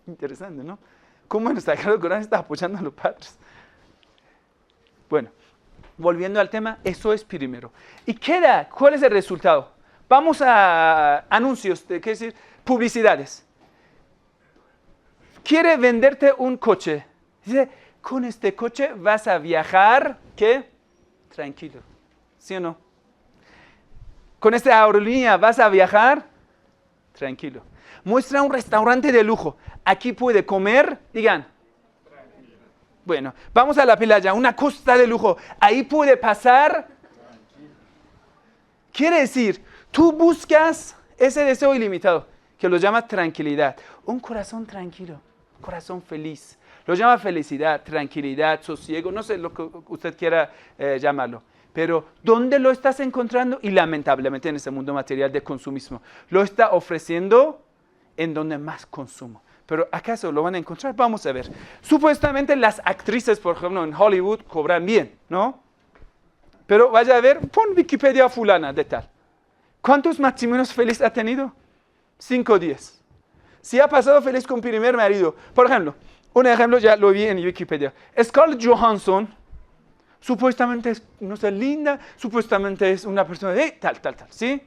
Interesante, ¿no? ¿Cómo el Sagrado Corán está apoyando a los padres? Bueno, volviendo al tema, eso es primero. ¿Y cuál es el resultado? Vamos a anuncios, ¿qué decir? Publicidades. Quiere venderte un coche. Dice, con este coche vas a viajar, ¿qué? Tranquilo. ¿Sí o no? Con esta aerolínea vas a viajar, tranquilo. Muestra un restaurante de lujo. Aquí puede comer, digan. Bueno, vamos a la playa, una costa de lujo. Ahí puede pasar. Quiere decir, tú buscas ese deseo ilimitado, que lo llama tranquilidad. Un corazón tranquilo, un corazón feliz. Lo llama felicidad, tranquilidad, sosiego, no sé lo que usted quiera llamarlo. Pero ¿dónde lo estás encontrando? Y lamentablemente en ese mundo material de consumismo. Lo está ofreciendo en donde más consumo. Pero ¿acaso lo van a encontrar? Vamos a ver. Supuestamente las actrices, por ejemplo, en Hollywood cobran bien, ¿no? Pero vaya a ver, pon Wikipedia fulana de tal. ¿Cuántos matrimonios felices ha tenido? 5 o 10. Si ha pasado feliz con primer marido. Por ejemplo, un ejemplo ya lo vi en Wikipedia. Scarlett Johansson, supuestamente es, no sé, linda, supuestamente es una persona de tal, ¿sí?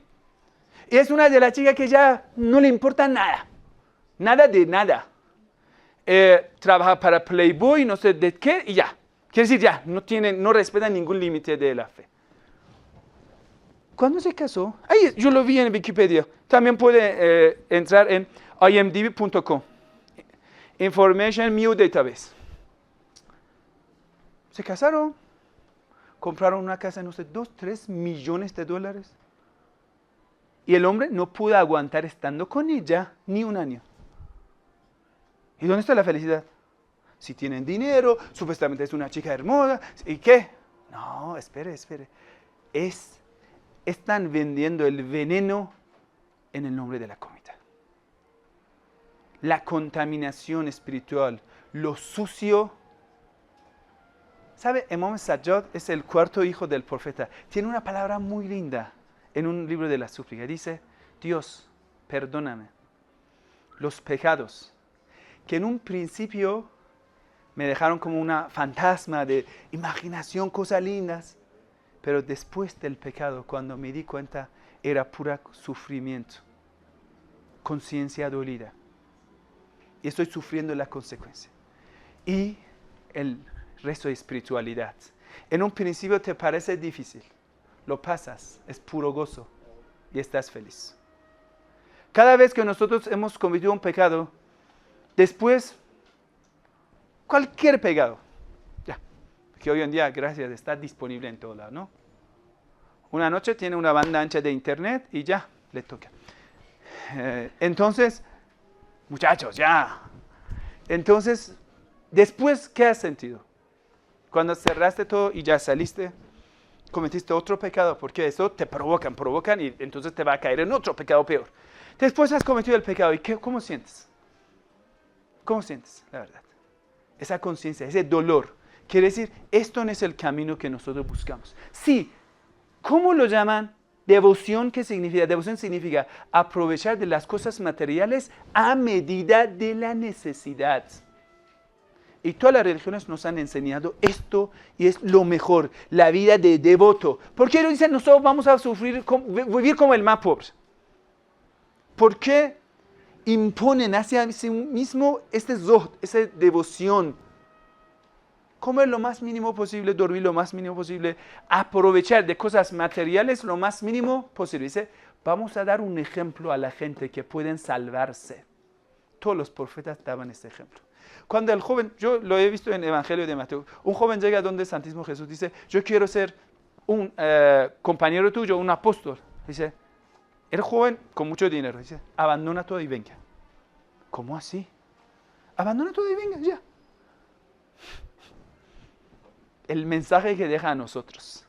Y es una de las chicas que ya no le importa nada. Nada de nada. Trabaja para Playboy, no sé de qué, y ya. Quiere decir, ya, no respeta ningún límite de la fe. cuando se casó, ahí yo lo vi en Wikipedia, también puede entrar en imdb.com, Information New Database. Se casaron, compraron una casa, no sé, 2, 3 millones de dólares. Y el hombre no pudo aguantar estando con ella ni un año. ¿Y dónde está la felicidad? Si tienen dinero, supuestamente es una chica hermosa, ¿y qué? No, espere. Están vendiendo el veneno en el nombre de la comida. La contaminación espiritual, lo sucio. ¿Sabe? Imam Sajjad es el cuarto hijo del profeta. Tiene una palabra muy linda en un libro de la súplica. Dice, Dios, perdóname los pecados que en un principio me dejaron como una fantasma de imaginación, cosas lindas, pero después del pecado, cuando me di cuenta, era pura sufrimiento, conciencia dolida. Y estoy sufriendo la consecuencia. Y el resto de espiritualidad. En un principio te parece difícil, lo pasas, es puro gozo y estás feliz. Cada vez que nosotros hemos cometido un pecado, después, cualquier pecado, ya, que hoy en día, gracias, está disponible en todo lado, ¿no? Una noche tiene una banda ancha de internet y ya, le toca. Entonces, muchachos, ya. Entonces, después, ¿qué has sentido? Cuando cerraste todo y ya saliste, cometiste otro pecado, porque eso te provocan y entonces te va a caer en otro pecado peor. Después has cometido el pecado y ¿cómo sientes? ¿Cómo sientes, la verdad? Esa conciencia, ese dolor. Quiere decir, esto no es el camino que nosotros buscamos. Sí, ¿cómo lo llaman? Devoción, ¿qué significa? Devoción significa aprovechar de las cosas materiales a medida de la necesidad. Y todas las religiones nos han enseñado esto y es lo mejor, la vida de devoto. ¿Por qué ellos dicen nosotros vamos a vivir como el más pobre? ¿Por qué imponen hacia sí mismo esa devoción? Comer lo más mínimo posible, dormir lo más mínimo posible, aprovechar de cosas materiales lo más mínimo posible. Dice, vamos a dar un ejemplo a la gente que pueden salvarse. Todos los profetas daban ese ejemplo. Cuando el joven, yo lo he visto en el Evangelio de Mateo, un joven llega donde el Santísimo Jesús dice, yo quiero ser un compañero tuyo, un apóstol. Dice, el joven con mucho dinero, dice, abandona todo y venga. ¿Cómo así? Abandona todo y venga, ya. El mensaje que deja a nosotros.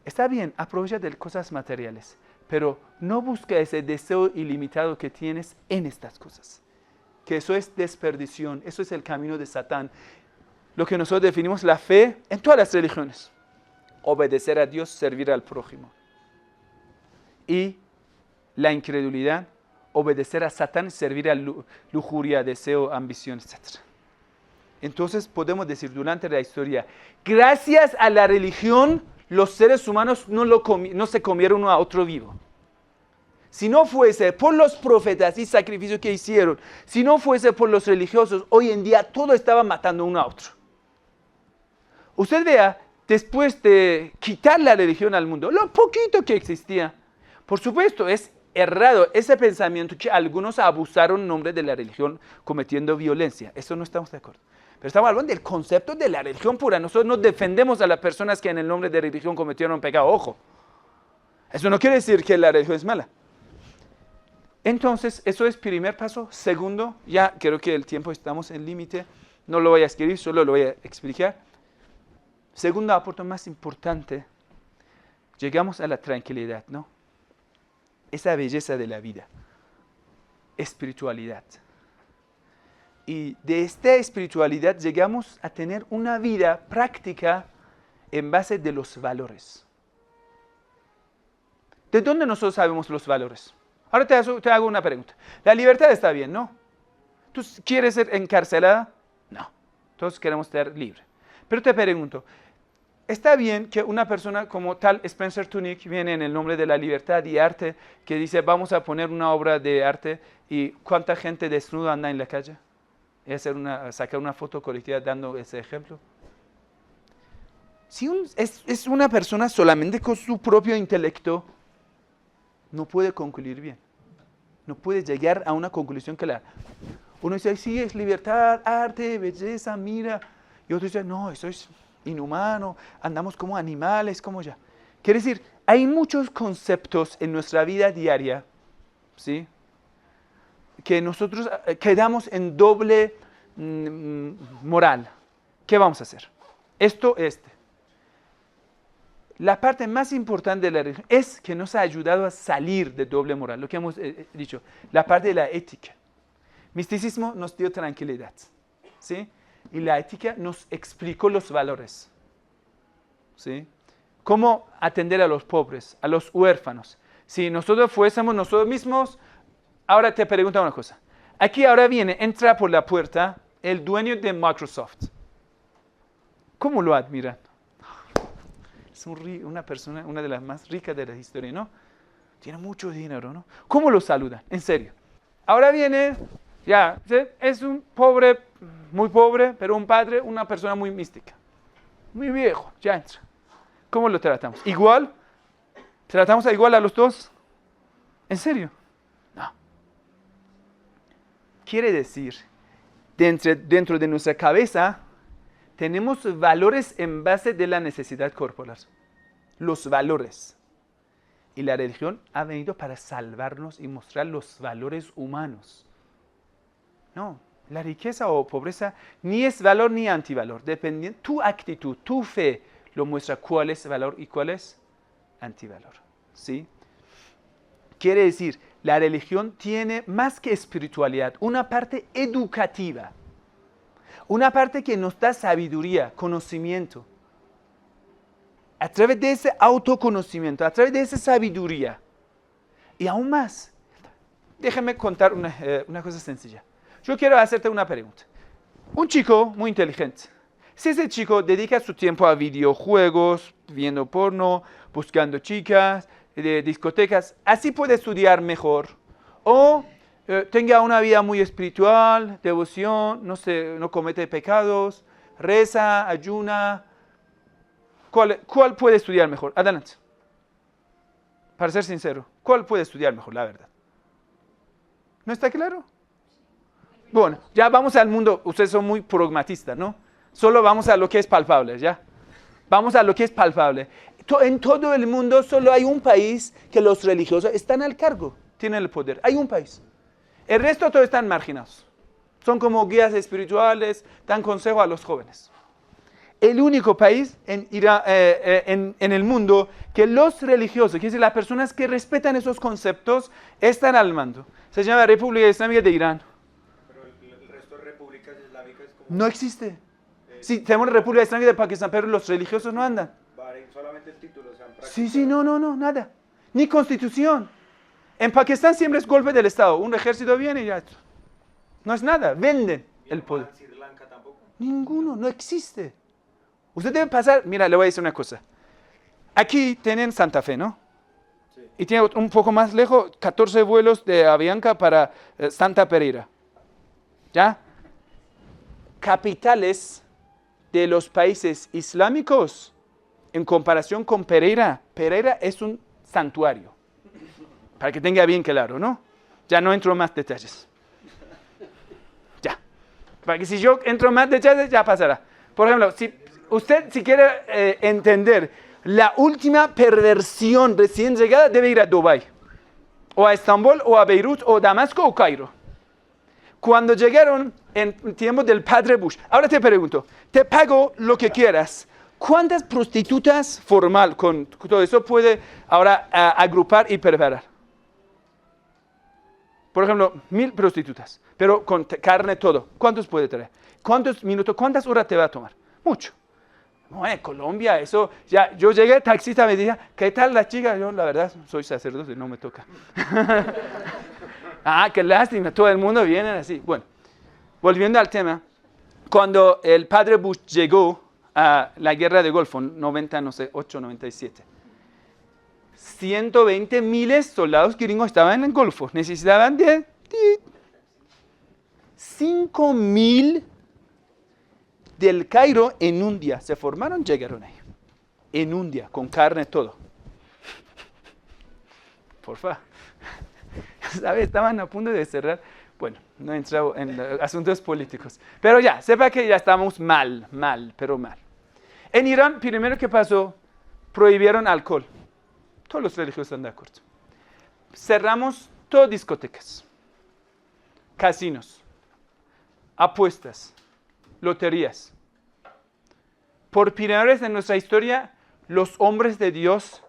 Está bien, aprovecha de cosas materiales, pero no busca ese deseo ilimitado que tienes en estas cosas. Que eso es desperdición, eso es el camino de Satán. Lo que nosotros definimos la fe en todas las religiones. Obedecer a Dios, servir al prójimo. Y la incredulidad, obedecer a Satán, servir a lujuria, deseo, ambición, etc. Entonces podemos decir durante la historia, gracias a la religión, los seres humanos no se comieron uno a otro vivo. Si no fuese por los profetas y sacrificios que hicieron, si no fuese por los religiosos, hoy en día todo estaba matando uno a otro. Usted vea, después de quitar la religión al mundo, lo poquito que existía, por supuesto es errado ese pensamiento que algunos abusaron en nombre de la religión cometiendo violencia. Eso no estamos de acuerdo. Pero estamos hablando del concepto de la religión pura. Nosotros no defendemos a las personas que en el nombre de religión cometieron pecado. Ojo, eso no quiere decir que la religión es mala. Entonces, eso es primer paso. Segundo, ya creo que el tiempo estamos en límite. No lo voy a escribir, solo lo voy a explicar. Segundo aporte más importante, llegamos a la tranquilidad, ¿no? Esa belleza de la vida. Espiritualidad. Y de esta espiritualidad llegamos a tener una vida práctica en base de los valores. ¿De dónde nosotros sabemos los valores? Ahora te hago una pregunta. La libertad está bien, ¿no? ¿Tú quieres ser encarcelada? No. Todos queremos ser libres. Pero te pregunto, ¿está bien que una persona como tal Spencer Tunick viene en el nombre de la libertad y arte, que dice vamos a poner una obra de arte y cuánta gente desnuda anda en la calle? Y sacar una foto colectiva dando ese ejemplo. Si es una persona solamente con su propio intelecto, no puede concluir bien. No puede llegar a una conclusión clara. Uno dice, sí, es libertad, arte, belleza, mira. Y otro dice, no, eso es inhumano, andamos como animales, como ya. Quiere decir, hay muchos conceptos en nuestra vida diaria, ¿sí?, que nosotros quedamos en doble moral. ¿Qué vamos a hacer? Esto, La parte más importante de la religión es que nos ha ayudado a salir de doble moral, lo que hemos dicho, la parte de la ética. Misticismo nos dio tranquilidad, ¿sí? Y la ética nos explicó los valores, ¿sí? Cómo atender a los pobres, a los huérfanos. Si nosotros fuésemos nosotros mismos, ahora te pregunto una cosa. Aquí ahora entra por la puerta el dueño de Microsoft. ¿Cómo lo admiran? Es una persona, una de las más ricas de la historia, ¿no? Tiene mucho dinero, ¿no? ¿Cómo lo saludan? En serio. Ahora viene, ya, es un pobre, muy pobre, pero un padre, una persona muy mística. Muy viejo, ya entra. ¿Cómo lo tratamos? ¿Igual? ¿Tratamos igual a los dos? ¿En serio? No. Quiere decir, dentro de nuestra cabeza, tenemos valores en base de la necesidad corporal. Los valores. Y la religión ha venido para salvarnos y mostrar los valores humanos. No, la riqueza o pobreza ni es valor ni antivalor. Dependiendo, tu actitud, tu fe lo muestra cuál es valor y cuál es antivalor. ¿Sí? Quiere decir, la religión tiene más que espiritualidad, una parte educativa. Una parte que nos da sabiduría, conocimiento. A través de ese autoconocimiento, a través de esa sabiduría. Y aún más, déjame contar una cosa sencilla. Yo quiero hacerte una pregunta. Un chico muy inteligente. Si ese chico dedica su tiempo a videojuegos, viendo porno, buscando chicas, de discotecas, así puede estudiar mejor. O tenga una vida muy espiritual, devoción, no comete pecados, reza, ayuna. ¿Cuál puede estudiar mejor? Adelante. Para ser sincero, ¿cuál puede estudiar mejor, la verdad? ¿No está claro? Bueno, ya vamos al mundo. Ustedes son muy pragmatistas, ¿no? Solo vamos a lo que es palpable, ¿ya? Vamos a lo que es palpable. En todo el mundo solo hay un país que los religiosos están al cargo, tienen el poder. Hay un país. El resto todos están marginados. Son como guías espirituales, dan consejo a los jóvenes. El único país en el mundo que los religiosos, que es decir, las personas que respetan esos conceptos, están al mando. Se llama República Islámica de Irán. Pero el resto de repúblicas islámicas como... No existe. Sí, tenemos la República Islámica de Pakistán, pero los religiosos no andan. Solamente el título se han practicado. Sí, no, nada. Ni constitución. En Pakistán siempre es golpe del Estado. Un ejército viene y ya. No es nada, venden el poder. ¿En Sri Lanka tampoco? Ninguno, no existe. Usted debe pasar, mira, le voy a decir una cosa. Aquí tienen Santa Fe, ¿no? Sí. Y tiene un poco más lejos, 14 vuelos de Avianca para Santa Pereira. ¿Ya? Capitales de los países islámicos, en comparación con Pereira, Pereira es un santuario. Para que tenga bien claro, ¿no? Ya no entro en más detalles. Ya. Para que si yo entro en más detalles, ya pasará. Por ejemplo, si quiere entender la última perversión recién llegada, debe ir a Dubái, o a Estambul, o a Beirut, o Damasco, o Cairo. Cuando llegaron en tiempos del padre Bush, ahora te pregunto, te pago lo que quieras. ¿Cuántas prostitutas formal con todo eso puede ahora agrupar y preparar? Por ejemplo, 1000 prostitutas, pero con carne todo. ¿Cuántos puede traer? ¿Cuántos minutos, cuántas horas te va a tomar? Mucho. No, en Colombia, eso, ya, yo llegué, taxista me decía, ¿qué tal la chica? Yo, la verdad, soy sacerdote, no me toca. Qué lástima, todo el mundo viene así. Bueno, volviendo al tema, cuando el padre Bush llegó a la guerra de Golfo, 98, 97, 120,000 soldados gringos estaban en el Golfo, necesitaban de 5,000 del Cairo en un día. Se formaron, llegaron ahí. En un día, con carne, todo. porfa. ¿Sabe? Estaban a punto de cerrar. Bueno, no he entrado en asuntos políticos. Pero ya, sepa que ya estamos mal, pero mal. En Irán, primero que pasó, prohibieron alcohol. Todos los religiosos están de acuerdo. Cerramos todas discotecas, casinos, apuestas, loterías. Por primera vez en nuestra historia, los hombres de Dios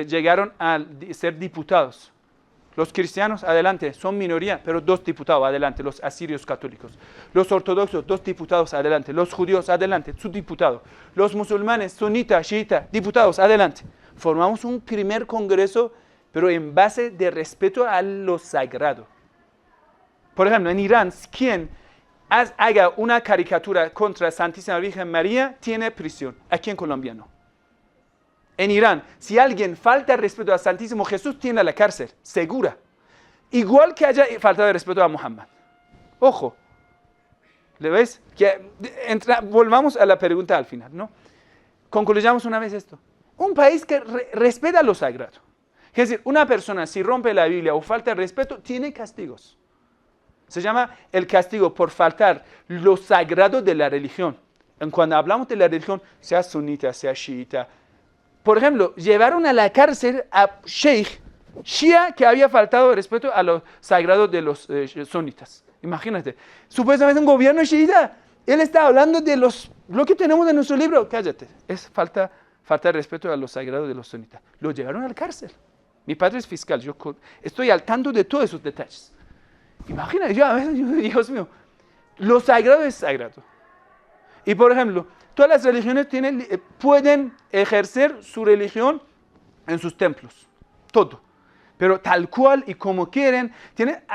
llegaron a ser diputados. Los cristianos, adelante, son minoría, pero 2 diputados, adelante, los asirios católicos. Los ortodoxos, 2 diputados, adelante. Los judíos, adelante, su diputado. Los musulmanes, sunita, chiita, diputados, adelante. Formamos un primer congreso, pero en base de respeto a lo sagrado. Por ejemplo, en Irán, quien haga una caricatura contra Santísima Virgen María, tiene prisión. Aquí en Colombia no. En Irán, si alguien falta respeto al Santísimo Jesús, tiene a la cárcel, segura. Igual que haya faltado de respeto a Muhammad. Ojo. ¿Le ves? Volvamos a la pregunta al final, ¿no? Concluyamos una vez esto. Un país que respeta lo sagrado. Es decir, una persona si rompe la Biblia o falta de respeto, tiene castigos. Se llama el castigo por faltar lo sagrado de la religión. Cuando hablamos de la religión, sea sunita, sea chiita. Por ejemplo, llevaron a la cárcel a Sheikh Shia que había faltado de respeto a lo sagrado de los sunitas. Imagínate. Supuestamente un gobierno chiita. Él está hablando de lo que tenemos en nuestro libro. Cállate. Es falta de respeto a lo sagrado de los sunitas. Lo llevaron a la cárcel. Mi padre es fiscal. Yo estoy al tanto de todos esos detalles. Imagínate, yo a veces digo, Dios mío, lo sagrado es sagrado. Y por ejemplo, todas las religiones pueden ejercer su religión en sus templos, todo. Pero tal cual y como quieren.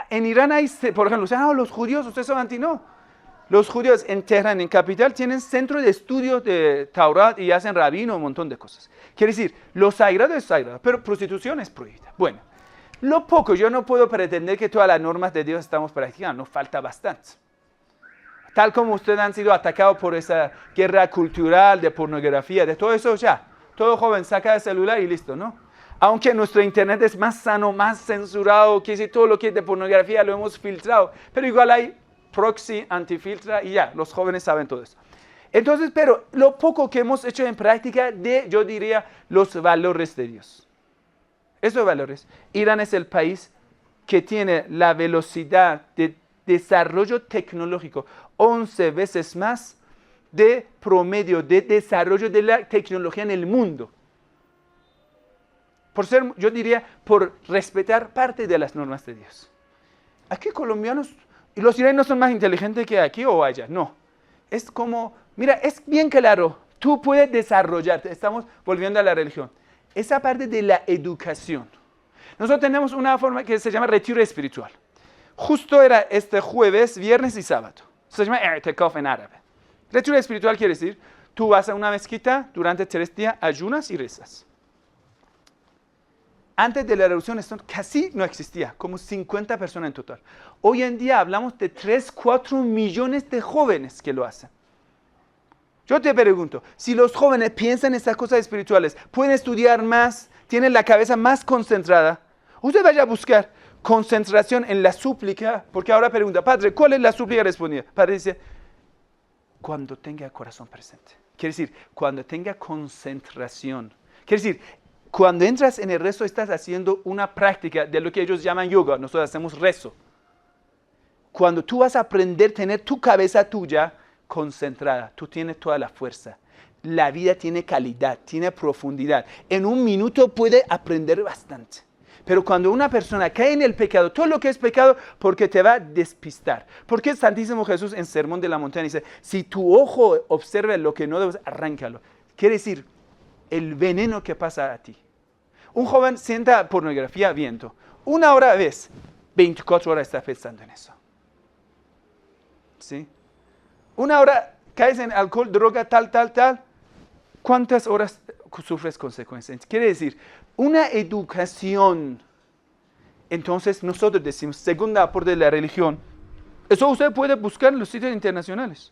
En Irán hay, por ejemplo, los judíos, ustedes son anti, no. Los judíos en Teherán, en capital, tienen centro de estudio de Taurat y hacen rabino, un montón de cosas. Quiere decir, lo sagrado es sagrado, pero prostitución es prohibida. Bueno, lo poco, yo no puedo pretender que todas las normas de Dios estamos practicando, nos falta bastante. Tal como ustedes han sido atacados por esa guerra cultural, de pornografía, de todo eso, ya. Todo joven saca el celular y listo, ¿no? Aunque nuestro internet es más sano, más censurado, que si todo lo que es de pornografía lo hemos filtrado, pero igual hay proxy, antifiltra y ya, los jóvenes saben todo eso. Entonces, pero lo poco que hemos hecho en práctica yo diría, los valores de Dios. Esos valores. Irán es el país que tiene la velocidad de desarrollo tecnológico 11 veces más de promedio de desarrollo de la tecnología en el mundo. Yo diría, por respetar parte de las normas de Dios. Aquí colombianos, y los iraníes no son más inteligentes que aquí o allá, no. Es como, mira, es bien claro, tú puedes desarrollarte, estamos volviendo a la religión. Esa parte de la educación. Nosotros tenemos una forma que se llama retiro espiritual. Justo era este jueves, viernes y sábado. Se llama i'tikaf en árabe. Retiro espiritual quiere decir, tú vas a una mezquita durante 3 días, ayunas y rezas. Antes de la revolución esto casi no existía, como 50 personas en total. Hoy en día hablamos de 3, 4 millones de jóvenes que lo hacen. Yo te pregunto, si los jóvenes piensan en estas cosas espirituales, pueden estudiar más, tienen la cabeza más concentrada, usted vaya a buscar concentración en la súplica, porque ahora pregunta, padre, ¿cuál es la súplica respondida? Padre dice, cuando tenga corazón presente. Quiere decir, cuando tenga concentración. Quiere decir, cuando entras en el rezo estás haciendo una práctica de lo que ellos llaman yoga, nosotros hacemos rezo. Cuando tú vas a aprender a tener tu cabeza tuya concentrada, tú tienes toda la fuerza. La vida tiene calidad, tiene profundidad. En un minuto puede aprender bastante. Pero cuando una persona cae en el pecado, todo lo que es pecado, porque te va a despistar. Porque el Santísimo Jesús en Sermón de la Montaña dice, si tu ojo observa lo que no debes, arráncalo. Quiere decir, el veneno que pasa a ti. Un joven sienta pornografía viendo. 1 hora a la vez, 24 horas está pensando en eso. ¿Sí? 1 hora caes en alcohol, droga, tal. ¿Cuántas horas sufres consecuencias? Quiere decir, una educación. Entonces nosotros decimos, segunda aporte de la religión. Eso usted puede buscar en los sitios internacionales.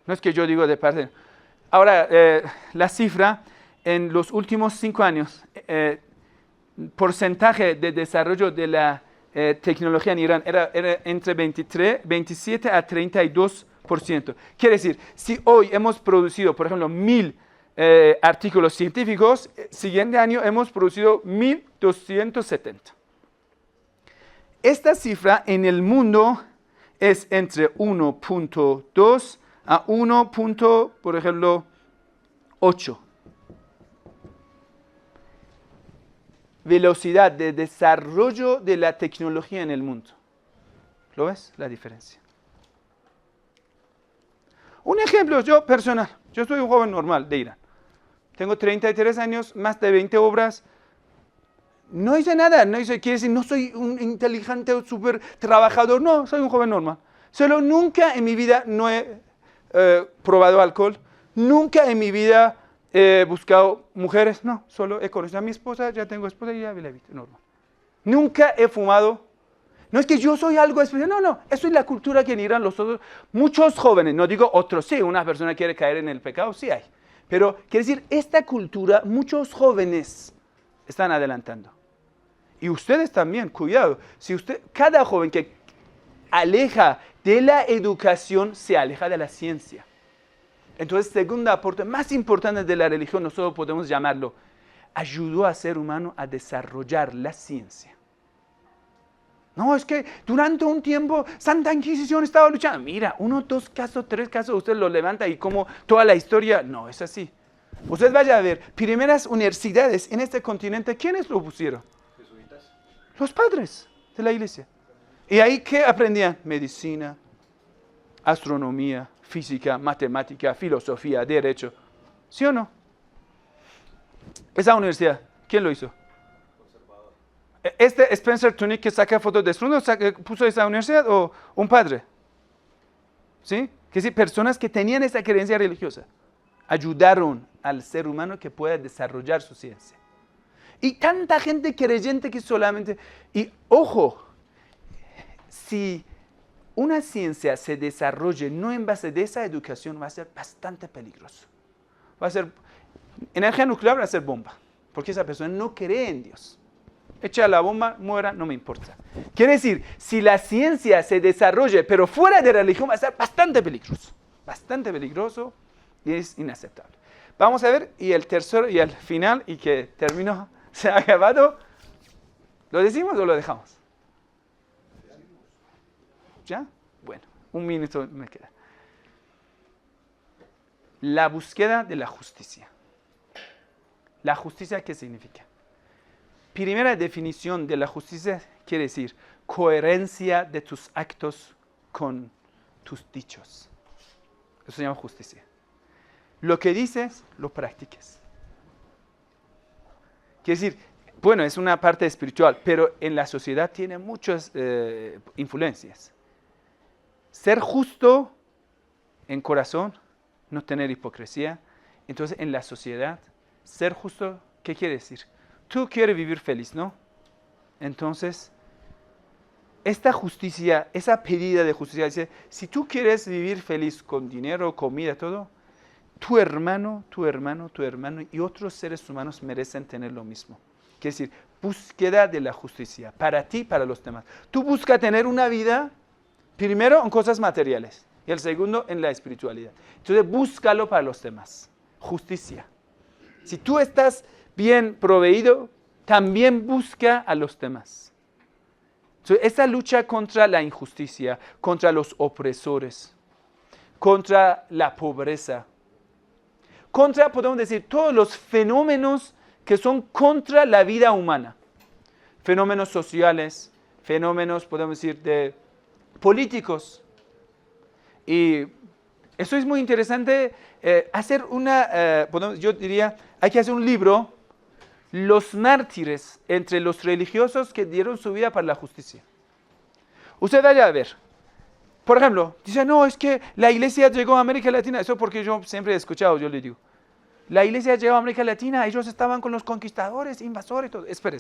No es que yo digo de parte. Ahora, la cifra, en los últimos 5 años, porcentaje de desarrollo de la tecnología en Irán era entre 27 a 32%. Quiere decir, si hoy hemos producido, por ejemplo, 1000 artículos científicos, siguiente año hemos producido 1270. Esta cifra en el mundo es entre 1.2 a 1. Por ejemplo, 8. Velocidad de desarrollo de la tecnología en el mundo. ¿Lo ves? La diferencia. Un ejemplo, yo personal. Yo soy un joven normal de Irán. Tengo 33 años, más de 20 obras. No hice nada, quiere decir, no soy un inteligente o súper trabajador, no, soy un joven normal. Solo nunca en mi vida no he probado alcohol, nunca en mi vida he buscado mujeres, no, solo he conocido a mi esposa, ya tengo esposa y ya vi la vida, normal. Nunca he fumado, no es que yo soy algo especial, no, eso es la cultura que en Irán los otros, muchos jóvenes, no digo otros, sí, una persona quiere caer en el pecado, sí hay. Pero quiere decir, esta cultura, muchos jóvenes están adelantando. Y ustedes también, cuidado. Si cada joven que aleja de la educación se aleja de la ciencia. Entonces, segundo aporte más importante de la religión, nosotros podemos llamarlo, ayudó al ser humano a desarrollar la ciencia. No, es que durante un tiempo Santa Inquisición estaba luchando. Mira, 1, 2 casos, 3 casos, usted lo levanta y como toda la historia, no es así. Usted vaya a ver, primeras universidades en este continente, ¿quiénes lo pusieron? Los padres de la iglesia. ¿Y ahí qué aprendían? Medicina, astronomía, física, matemática, filosofía, derecho. ¿Sí o no? Esa universidad, ¿quién lo hizo? ¿Este Spencer Tunick que saca fotos desnudos puso esa universidad o un padre? ¿Sí? Que sí, personas que tenían esa creencia religiosa ayudaron al ser humano que pueda desarrollar su ciencia. Y tanta gente creyente que solamente... Y ojo, si una ciencia se desarrolle no en base de esa educación, va a ser bastante peligroso. Va a ser... Energía nuclear va a ser bomba, porque esa persona no cree en Dios. Echa la bomba, muera, no me importa. Quiere decir, si la ciencia se desarrolle, pero fuera de religión, va a ser bastante peligroso. Bastante peligroso y es inaceptable. Vamos a ver, y el tercero y el final, y que terminó... ¿Se ha acabado? ¿Lo decimos o lo dejamos? ¿Ya? Bueno, 1 minuto me queda. La búsqueda de la justicia. ¿La justicia qué significa? Primera definición de la justicia quiere decir coherencia de tus actos con tus dichos. Eso se llama justicia. Lo que dices, lo practiques. Quiere decir, bueno, es una parte espiritual, pero en la sociedad tiene muchas influencias. Ser justo en corazón, no tener hipocresía. Entonces, en la sociedad, ser justo, ¿qué quiere decir? Tú quieres vivir feliz, ¿no? Entonces, esta justicia, esa pedida de justicia, dice, si tú quieres vivir feliz con dinero, comida, todo, tu hermano y otros seres humanos merecen tener lo mismo. Quiere decir, búsqueda de la justicia, para ti y para los demás. Tú buscas tener una vida, primero en cosas materiales, y el segundo en la espiritualidad. Entonces, búscalo para los demás. Justicia. Si tú estás bien proveído, también busca a los demás. Entonces, esa lucha contra la injusticia, contra los opresores, contra la pobreza, contra, podemos decir, todos los fenómenos que son contra la vida humana. Fenómenos sociales, fenómenos, podemos decir, de políticos. Y eso es muy interesante, hacer yo diría, hay que hacer un libro, los mártires entre los religiosos que dieron su vida para la justicia. Usted vaya a ver. Por ejemplo, dice, no, es que la iglesia llegó a América Latina. Eso porque yo siempre he escuchado, yo le digo. La iglesia llegó a América Latina, ellos estaban con los conquistadores, invasores, todo. Espera.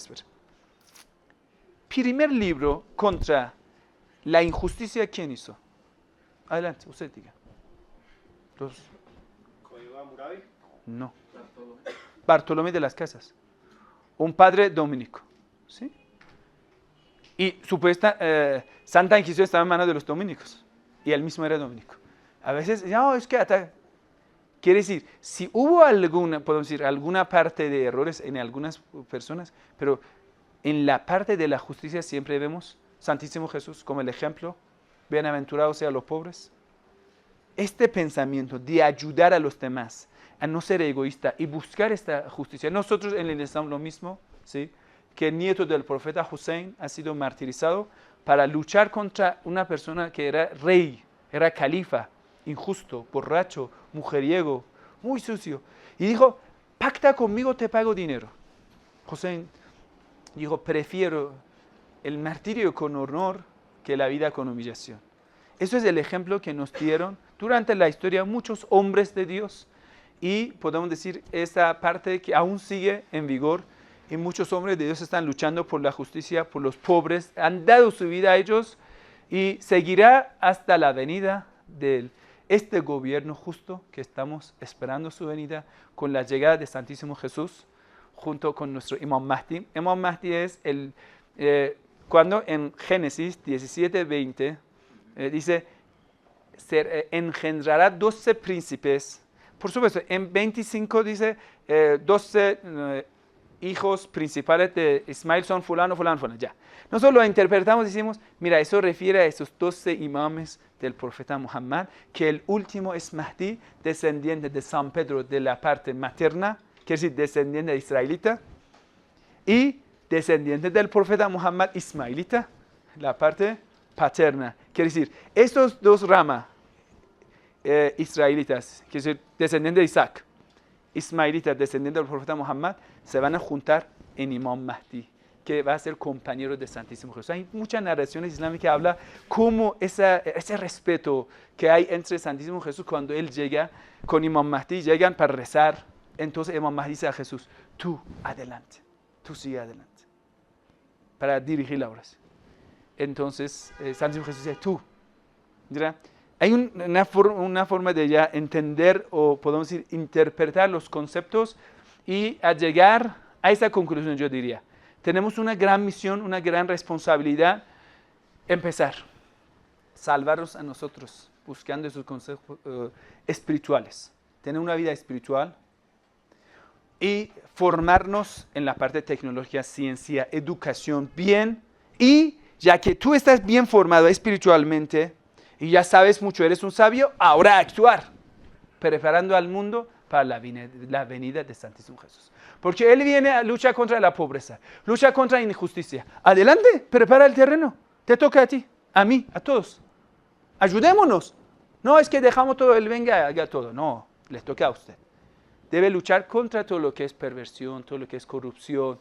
Primer libro contra la injusticia, ¿quién hizo? Adelante, usted diga. ¿Código Hammurabi? No. Bartolomé de las Casas. un padre dominico. ¿Sí? Y Santa Inquisición estaba en manos de los dominicos. Y él mismo era dominico. A veces, no, es que quiere decir, si hubo podemos decir, alguna parte de errores en algunas personas, pero en la parte de la justicia siempre vemos Santísimo Jesús como el ejemplo, bienaventurados sean los pobres. Este pensamiento de ayudar a los demás, a no ser egoísta y buscar esta justicia. Nosotros en el Islam lo mismo, ¿sí? Que el nieto del profeta Hussein ha sido martirizado para luchar contra una persona que era rey, era califa, injusto, borracho, mujeriego, muy sucio. Y dijo, pacta conmigo, te pago dinero. Hussein dijo, prefiero el martirio con honor que la vida con humillación. Eso es el ejemplo que nos dieron durante la historia muchos hombres de Dios. Y podemos decir, esa parte que aún sigue en vigor. Y muchos hombres de Dios están luchando por la justicia, por los pobres. Han dado su vida a ellos y seguirá hasta la venida de este gobierno justo que estamos esperando su venida con la llegada de Santísimo Jesús junto con nuestro Imam Mahdi. Imam Mahdi es cuando en Génesis 17:20 dice, engendrará 12 príncipes. Por supuesto, en 25 dice 12 hijos principales de Ismael son fulano, fulano, fulano. Ya. Nosotros lo interpretamos y decimos, mira, eso refiere a esos 12 imames del profeta Muhammad, que el último es Mahdi, descendiente de San Pedro de la parte materna, quiere decir descendiente de israelita, y descendiente del profeta Muhammad ismailita, la parte paterna. Quiere decir, estos dos ramas israelitas, quiere decir descendiente de Isaac, ismailitas, descendiente del profeta Muhammad, se van a juntar en Imam Mahdi, que va a ser compañero de Santísimo Jesús. Hay muchas narraciones islámicas que hablan cómo ese respeto que hay entre Santísimo Jesús cuando él llega con Imam Mahdi, llegan para rezar. Entonces Imam Mahdi dice a Jesús, tú adelante, tú sigue adelante, para dirigir la oración. Entonces Santísimo Jesús dice, tú. ¿Verdad? Hay una forma de ya entender o podemos decir interpretar los conceptos y a llegar a esa conclusión, yo diría. Tenemos una gran misión, una gran responsabilidad, empezar, salvarnos a nosotros, buscando esos conceptos espirituales, tener una vida espiritual y formarnos en la parte de tecnología, ciencia, educación, bien, y ya que tú estás bien formado espiritualmente y ya sabes mucho, eres un sabio, ahora actuar, preparando al mundo para la venida de Santísimo Jesús. Porque Él viene a luchar contra la pobreza, lucha contra la injusticia. Adelante, prepara el terreno. Te toca a ti, a mí, a todos. Ayudémonos. No es que dejamos todo, Él venga, haga todo. No, les toca a usted. Debe luchar contra todo lo que es perversión, todo lo que es corrupción.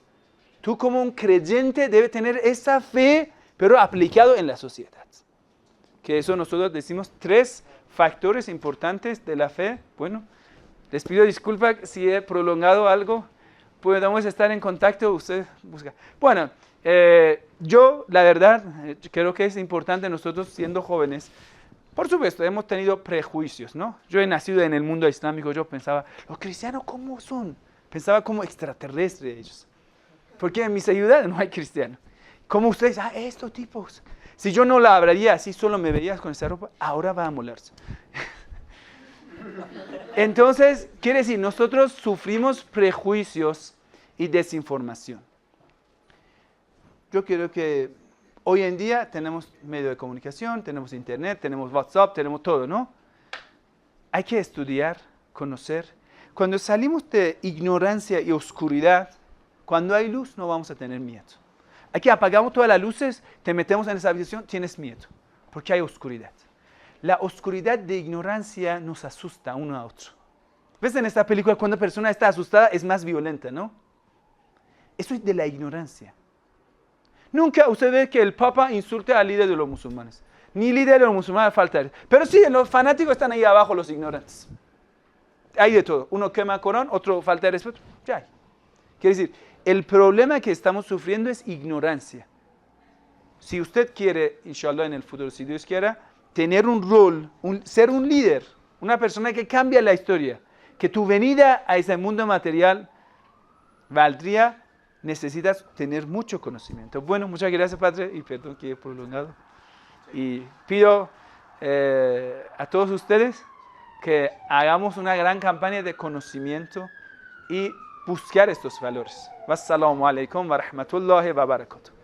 Tú como un creyente debes tener esa fe, pero aplicado en la sociedad. Que eso nosotros decimos 3 factores importantes de la fe. Bueno, les pido disculpas si he prolongado algo. Podemos estar en contacto, usted busca. Bueno, yo la verdad creo que es importante nosotros siendo jóvenes. Por supuesto, hemos tenido prejuicios, ¿no? Yo he nacido en el mundo islámico, yo pensaba, ¿los cristianos cómo son? Pensaba como extraterrestres ellos. Porque en mi ciudad no hay cristianos. Como ustedes, estos tipos. Si yo no la hablaría así, solo me veías con esa ropa, ahora va a molarse. Entonces, quiere decir, nosotros sufrimos prejuicios y desinformación. Yo creo que hoy en día tenemos medio de comunicación, tenemos internet, tenemos WhatsApp, tenemos todo, ¿no? Hay que estudiar, conocer. Cuando salimos de ignorancia y oscuridad, cuando hay luz no vamos a tener miedo. Aquí apagamos todas las luces, te metemos en esa habitación, tienes miedo, porque hay oscuridad. La oscuridad de ignorancia nos asusta uno a otro. ¿Ves en esta película cuando una persona está asustada es más violenta, no? Eso es de la ignorancia. Nunca usted ve que el Papa insulte al líder de los musulmanes. Ni líder de los musulmanes falta. Pero sí, los fanáticos están ahí abajo, los ignorantes. Hay de todo. Uno quema Corán, otro falta de respeto. Ya hay. Quiere decir, el problema que estamos sufriendo es ignorancia. Si usted quiere, inshallah en el futuro, si Dios quiera, tener un rol, ser un líder, una persona que cambia la historia, que tu venida a ese mundo material valdría necesitas tener mucho conocimiento. Bueno, muchas gracias, Padre, y perdón que he prolongado. Y pido a todos ustedes que hagamos una gran campaña de conocimiento y buscar estos valores. Wassalamu alaikum wa rahmatullahi wa barakatuh.